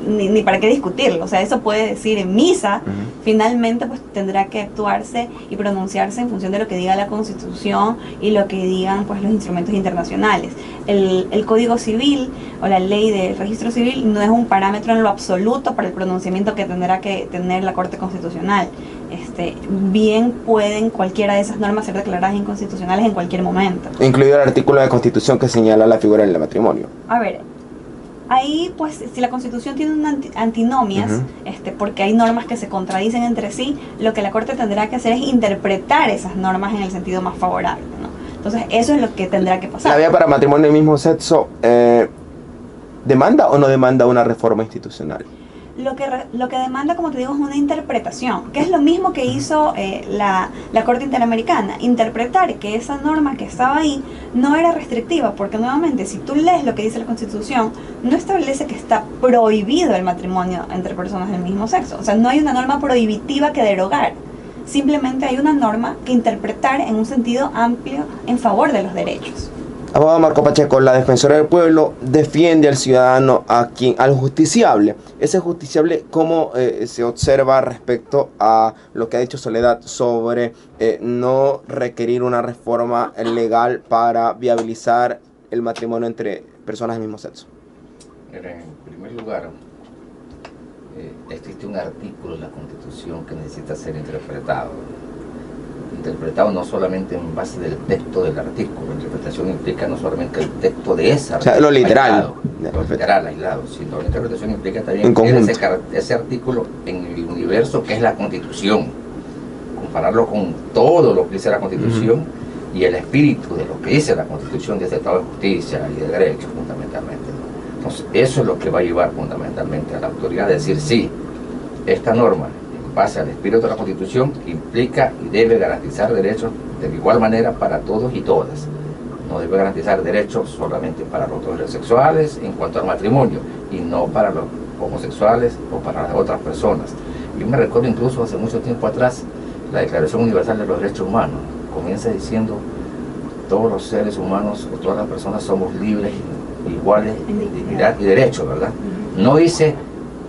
ni para qué discutirlo. O sea, eso puede decir en misa. Finalmente pues tendrá que actuarse y pronunciarse en función de lo que diga la Constitución y lo que digan pues los instrumentos internacionales. El Código Civil o la ley del registro civil no es un parámetro en lo absoluto para el pronunciamiento que tendrá que tener la Corte Constitucional. Bien pueden cualquiera de esas normas ser declaradas inconstitucionales en cualquier momento. Incluido el artículo de la Constitución que señala la figura del matrimonio. A ver, ahí pues si la Constitución tiene antinomias, porque hay normas que se contradicen entre sí, lo que la Corte tendrá que hacer es interpretar esas normas en el sentido más favorable, ¿no? Entonces eso es lo que tendrá que pasar. La vía para matrimonio del mismo sexo, ¿demanda o no demanda una reforma institucional? lo que demanda, como te digo, es una interpretación, que es lo mismo que hizo la Corte Interamericana, interpretar que esa norma que estaba ahí no era restrictiva, porque nuevamente, si tú lees lo que dice la Constitución, no establece que está prohibido el matrimonio entre personas del mismo sexo. O sea, no hay una norma prohibitiva que derogar, simplemente hay una norma que interpretar en un sentido amplio en favor de los derechos. Abogado Marco Pacheco, la Defensora del Pueblo defiende al ciudadano, al justiciable. Ese justiciable, ¿cómo se observa respecto a lo que ha dicho Soledad sobre no requerir una reforma legal para viabilizar el matrimonio entre personas del mismo sexo? En primer lugar, existe un artículo en la Constitución que necesita ser interpretado no solamente en base del texto del artículo. La interpretación implica no solamente el texto de ese artículo, o sea, lo literal aislado, sino la interpretación implica también ese artículo en el universo que es la Constitución, compararlo con todo lo que dice la Constitución y el espíritu de lo que dice la Constitución de ese Estado de justicia y de derecho, fundamentalmente. Entonces, eso es lo que va a llevar fundamentalmente a la autoridad a decir sí, esta norma base al espíritu de la Constitución implica y debe garantizar derechos de igual manera para todos y todas. No debe garantizar derechos solamente para los heterosexuales en cuanto al matrimonio y no para los homosexuales o para las otras personas. Yo me recuerdo incluso hace mucho tiempo atrás la Declaración Universal de los Derechos Humanos. Comienza diciendo todos los seres humanos o todas las personas somos libres, iguales en dignidad y derechos, ¿verdad? No dice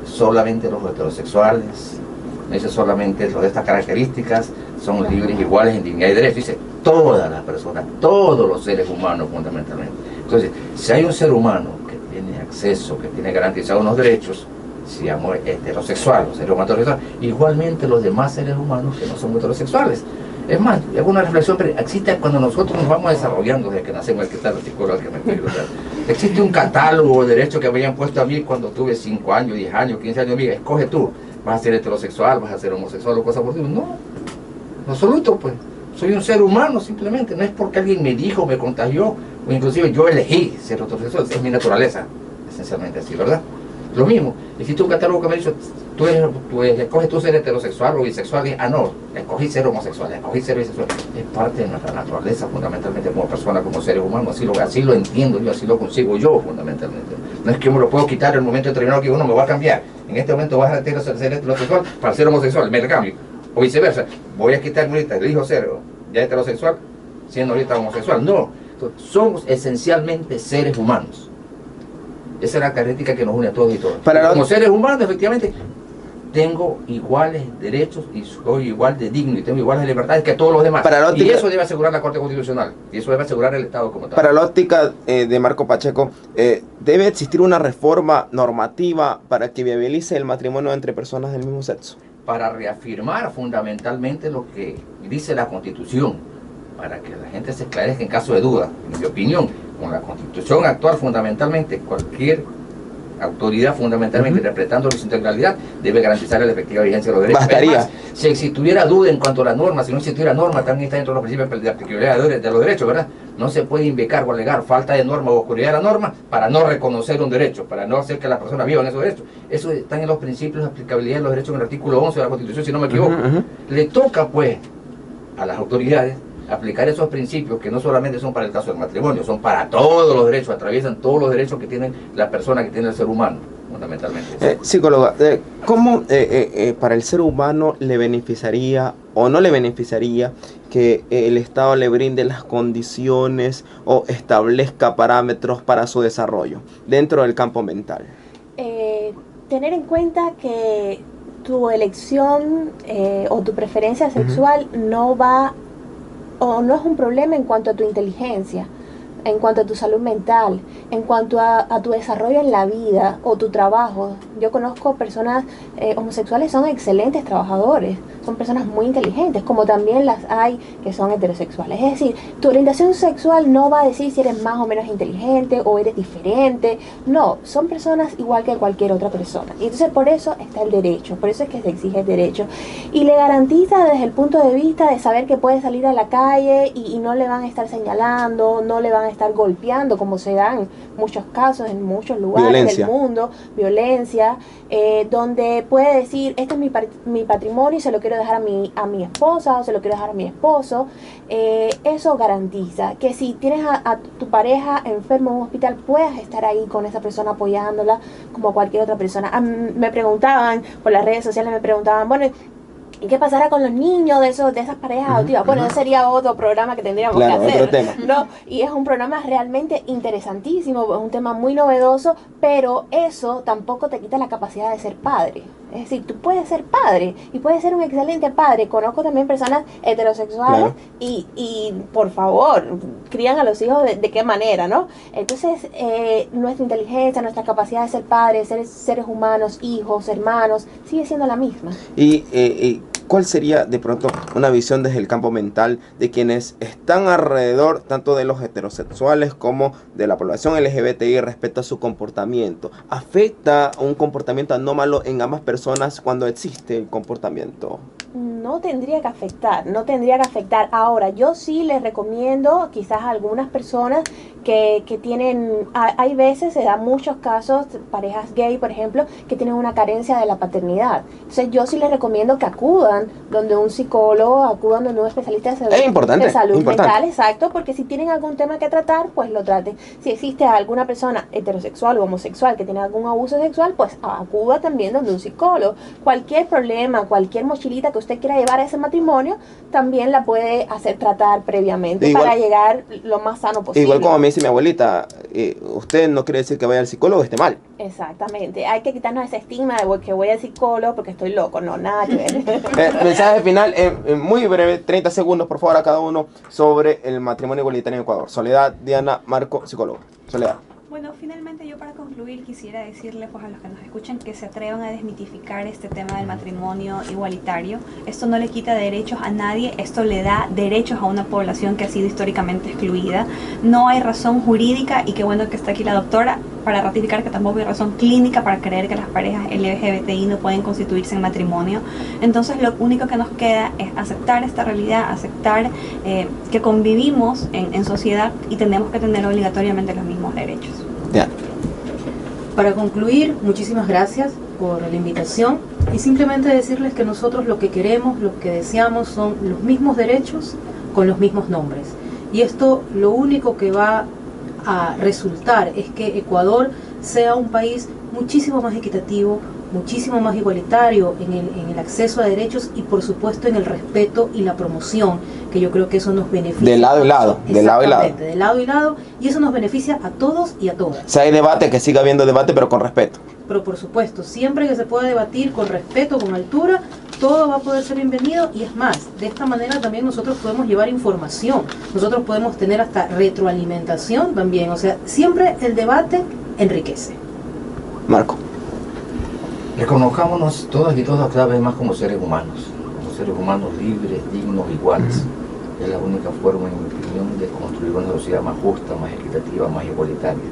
solamente los heterosexuales, no dice solamente los de estas características son libres, iguales en dignidad y derechos, dice todas las personas, todos los seres humanos fundamentalmente. Entonces, si hay un ser humano que tiene acceso, que tiene garantizados unos derechos, si llamo heterosexual, o ser heterosexual, igualmente los demás seres humanos que no son heterosexuales. Es más, hago una reflexión, pero existe cuando nosotros nos vamos desarrollando desde que nacemos, el que está el artículo al que me quiero dar. Existe un catálogo de derechos que me habían puesto a mí cuando tuve 5 años, 10 años, 15 años, amiga, escoge tú. Vas a ser heterosexual, vas a ser homosexual o cosas por el estilo. No, en absoluto, pues. Soy un ser humano simplemente, no es porque alguien me dijo, me contagió, o inclusive yo elegí ser heterosexual, es mi naturaleza, esencialmente así, ¿verdad? Lo mismo, existe un catálogo que me ha dicho, tú escoges tú ser heterosexual o bisexual, y, no, escogí ser homosexual, escogí ser bisexual. Es parte de nuestra naturaleza, fundamentalmente, como persona, como seres humanos, así lo entiendo yo, así lo consigo yo, fundamentalmente. No es que yo me lo puedo quitar en el momento determinado que uno me va a cambiar. En este momento vas a ser heterosexual para ser homosexual, me recambio. O viceversa, voy a quitarme ahorita, elijo ser ya heterosexual, siendo ahorita homosexual. No, entonces, somos esencialmente seres humanos. Esa es la característica que nos une a todos y todas. Como seres humanos, efectivamente, tengo iguales derechos y soy igual de digno y tengo iguales libertades que todos los demás. Y eso debe asegurar la Corte Constitucional y eso debe asegurar el Estado como tal. Para la óptica de Marco Pacheco, ¿debe existir una reforma normativa para que viabilice el matrimonio entre personas del mismo sexo? Para reafirmar fundamentalmente lo que dice la Constitución, para que la gente se esclarezca en caso de duda. En mi opinión, con la Constitución actual fundamentalmente, cualquier autoridad fundamentalmente interpretando su integralidad debe garantizar la efectiva vigencia de los derechos. Bastaría. Además, si existiera duda en cuanto a la norma, si no existiera norma, también está dentro de los principios de aplicabilidad de los derechos, ¿verdad? No se puede invocar o alegar falta de norma o oscuridad de la norma para no reconocer un derecho, para no hacer que la persona viva en esos derechos. Eso está en los principios de aplicabilidad de los derechos en el artículo 11 de la Constitución, si no me equivoco. Le toca, pues, a las autoridades aplicar esos principios que no solamente son para el caso del matrimonio, son para todos los derechos, atraviesan todos los derechos que tiene la persona, que tiene el ser humano, fundamentalmente. Psicóloga, ¿cómo para el ser humano le beneficiaría o no le beneficiaría que el Estado le brinde las condiciones o establezca parámetros para su desarrollo dentro del campo mental? Tener en cuenta que tu elección o tu preferencia sexual no va o no es un problema en cuanto a tu inteligencia, en cuanto a tu salud mental, en cuanto a tu desarrollo en la vida o tu trabajo. Yo conozco personas homosexuales, son excelentes trabajadores, son personas muy inteligentes, como también las hay que son heterosexuales. Es decir, tu orientación sexual no va a decir si eres más o menos inteligente o eres diferente. No, son personas igual que cualquier otra persona. Y entonces por eso está el derecho, por eso es que se exige el derecho. Y le garantiza desde el punto de vista de saber que puede salir a la calle y no le van a estar señalando, no le van a a estar golpeando, como se dan muchos casos en muchos lugares del mundo, violencia, donde puede decir, este es mi patrimonio y se lo quiero dejar a mi esposa o se lo quiero dejar a mi esposo. Eso garantiza que si tienes a tu pareja enfermo en un hospital, puedas estar ahí con esa persona apoyándola como cualquier otra persona. Me preguntaban por las redes sociales, bueno, ¿y qué pasará con los niños de esas parejas adoptivas? Bueno, ese sería otro programa que tendríamos que hacer. Otro tema. ¿No? Y es un programa realmente interesantísimo, es un tema muy novedoso, pero eso tampoco te quita la capacidad de ser padre. Es decir, tú puedes ser padre y puedes ser un excelente padre. Conozco también personas heterosexuales y por favor, crían a los hijos de qué manera, ¿no? Entonces, nuestra inteligencia, nuestra capacidad de ser padres, ser seres humanos, hijos, hermanos, sigue siendo la misma. Y ¿cuál sería de pronto una visión desde el campo mental de quienes están alrededor tanto de los heterosexuales como de la población LGBTI respecto a su comportamiento? ¿Afecta un comportamiento anómalo en ambas personas cuando existe el comportamiento? No tendría que afectar. Ahora, yo sí les recomiendo quizás a algunas personas que tienen, hay veces, se dan muchos casos, parejas gay, por ejemplo, que tienen una carencia de la paternidad. Entonces yo sí les recomiendo que acudan donde un psicólogo, acudan donde un especialista de salud mental, exacto, porque si tienen algún tema que tratar, pues lo traten. Si existe alguna persona heterosexual o homosexual que tiene algún abuso sexual, pues acuda también donde un psicólogo. Cualquier problema, cualquier mochilita que usted quiera llevar a ese matrimonio, también la puede hacer tratar previamente para llegar lo más sano posible. Igual como me dice mi abuelita, usted no quiere decir que vaya al psicólogo esté mal. Exactamente, hay que quitarnos ese estigma de que voy al psicólogo porque estoy loco, no, nada que ver. Mensaje final, muy breve, 30 segundos por favor a cada uno, sobre el matrimonio igualitario en Ecuador. Soledad, Diana, Marco, psicólogo. Soledad. Bueno, finalmente yo para concluir quisiera decirle pues a los que nos escuchan que se atrevan a desmitificar este tema del matrimonio igualitario. Esto no le quita derechos a nadie, esto le da derechos a una población que ha sido históricamente excluida. No hay razón jurídica, y qué bueno que está aquí la doctora para ratificar que tampoco hay razón clínica para creer que las parejas LGBTI no pueden constituirse en matrimonio. Entonces lo único que nos queda es aceptar esta realidad, aceptar que convivimos en sociedad y tenemos que tener obligatoriamente los mismos derechos. Para concluir, muchísimas gracias por la invitación y simplemente decirles que nosotros lo que queremos, lo que deseamos son los mismos derechos con los mismos nombres. Y esto lo único que va a resultar es que Ecuador sea un país muchísimo más equitativo, muchísimo más igualitario en el acceso a derechos y por supuesto en el respeto y la promoción, que yo creo que eso nos beneficia. De lado y lado, de lado y lado, y eso nos beneficia a todos y a todas. Si hay debate, que siga habiendo debate, pero con respeto. Pero por supuesto, siempre que se pueda debatir con respeto, con altura, todo va a poder ser bienvenido. Y es más, de esta manera también nosotros podemos llevar información, nosotros podemos tener hasta retroalimentación también, o sea, siempre el debate enriquece. Marco. Reconozcámonos todas y todas cada vez más como seres humanos libres, dignos, iguales. Es la única forma, en mi opinión, de construir una sociedad más justa, más equitativa, más igualitaria.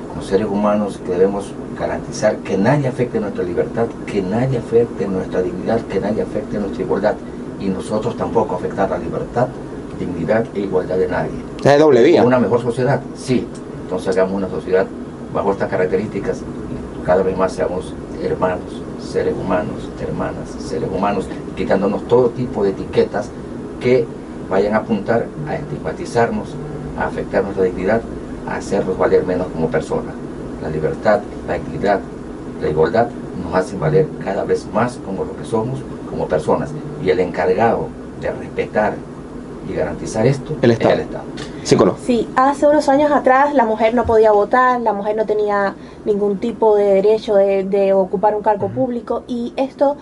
Como seres humanos que debemos garantizar que nadie afecte nuestra libertad, que nadie afecte nuestra dignidad, que nadie afecte nuestra igualdad. Y nosotros tampoco afectar la libertad, dignidad e igualdad de nadie. Es doble vía. ¿Una mejor sociedad? Sí. Entonces hagamos una sociedad bajo estas características y cada vez más seamos hermanos, seres humanos, hermanas, seres humanos, quitándonos todo tipo de etiquetas que vayan a apuntar a estigmatizarnos, a afectar nuestra dignidad, a hacernos valer menos como personas. La libertad, la equidad, la igualdad nos hacen valer cada vez más como lo que somos, como personas. Y el encargado de respetar y garantizar esto es el Estado. Psicólogo. Sí, hace unos años atrás la mujer no podía votar, la mujer no tenía ningún tipo de derecho de ocupar un cargo público, y esto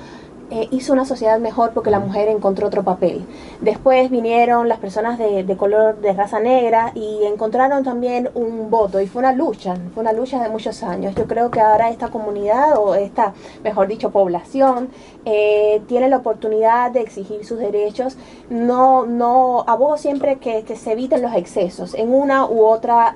hizo una sociedad mejor porque la mujer encontró otro papel. Después vinieron las personas de color, de raza negra, y encontraron también un voto, y fue una lucha de muchos años. Yo creo que ahora esta comunidad, o esta, mejor dicho, población, tiene la oportunidad de exigir sus derechos. No abogo siempre que se eviten los excesos en una u otra,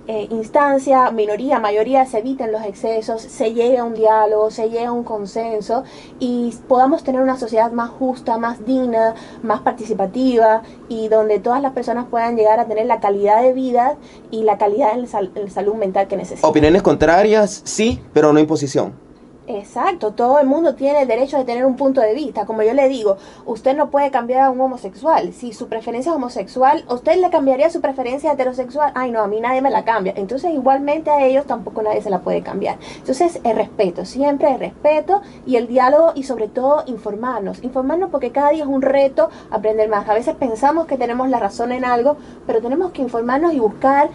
instancia, minoría, mayoría, se eviten los excesos, se llegue a un diálogo, se llegue a un consenso y podamos tener una sociedad más justa, más digna, más participativa y donde todas las personas puedan llegar a tener la calidad de vida y la calidad en salud mental que necesitan. Opiniones contrarias, sí, pero no imposición. Exacto, todo el mundo tiene derecho de tener un punto de vista. Como yo le digo, usted no puede cambiar a un homosexual. Si su preferencia es homosexual, ¿usted le cambiaría su preferencia heterosexual? Ay, no, a mí nadie me la cambia. Entonces, igualmente a ellos tampoco nadie se la puede cambiar. Entonces, el respeto, siempre el respeto y el diálogo y sobre todo informarnos. Informarnos porque cada día es un reto aprender más. A veces pensamos que tenemos la razón en algo, pero tenemos que informarnos y buscar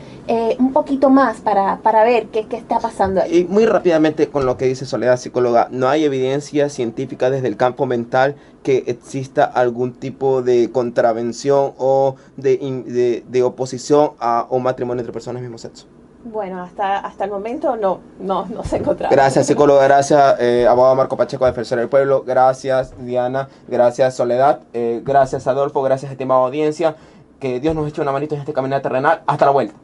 un poquito más para ver qué está pasando ahí. Y muy rápidamente con lo que dice Soledad, psicóloga, ¿no hay evidencia científica desde el campo mental que exista algún tipo de contravención o de oposición a un matrimonio entre personas del mismo sexo? Bueno, hasta el momento no se encontraba. Gracias, psicóloga, gracias, abogado Marco Pacheco, defensor del pueblo, gracias, Diana, gracias, Soledad, gracias, Adolfo, gracias, estimada audiencia, que Dios nos eche una manito en este caminar terrenal. Hasta la vuelta.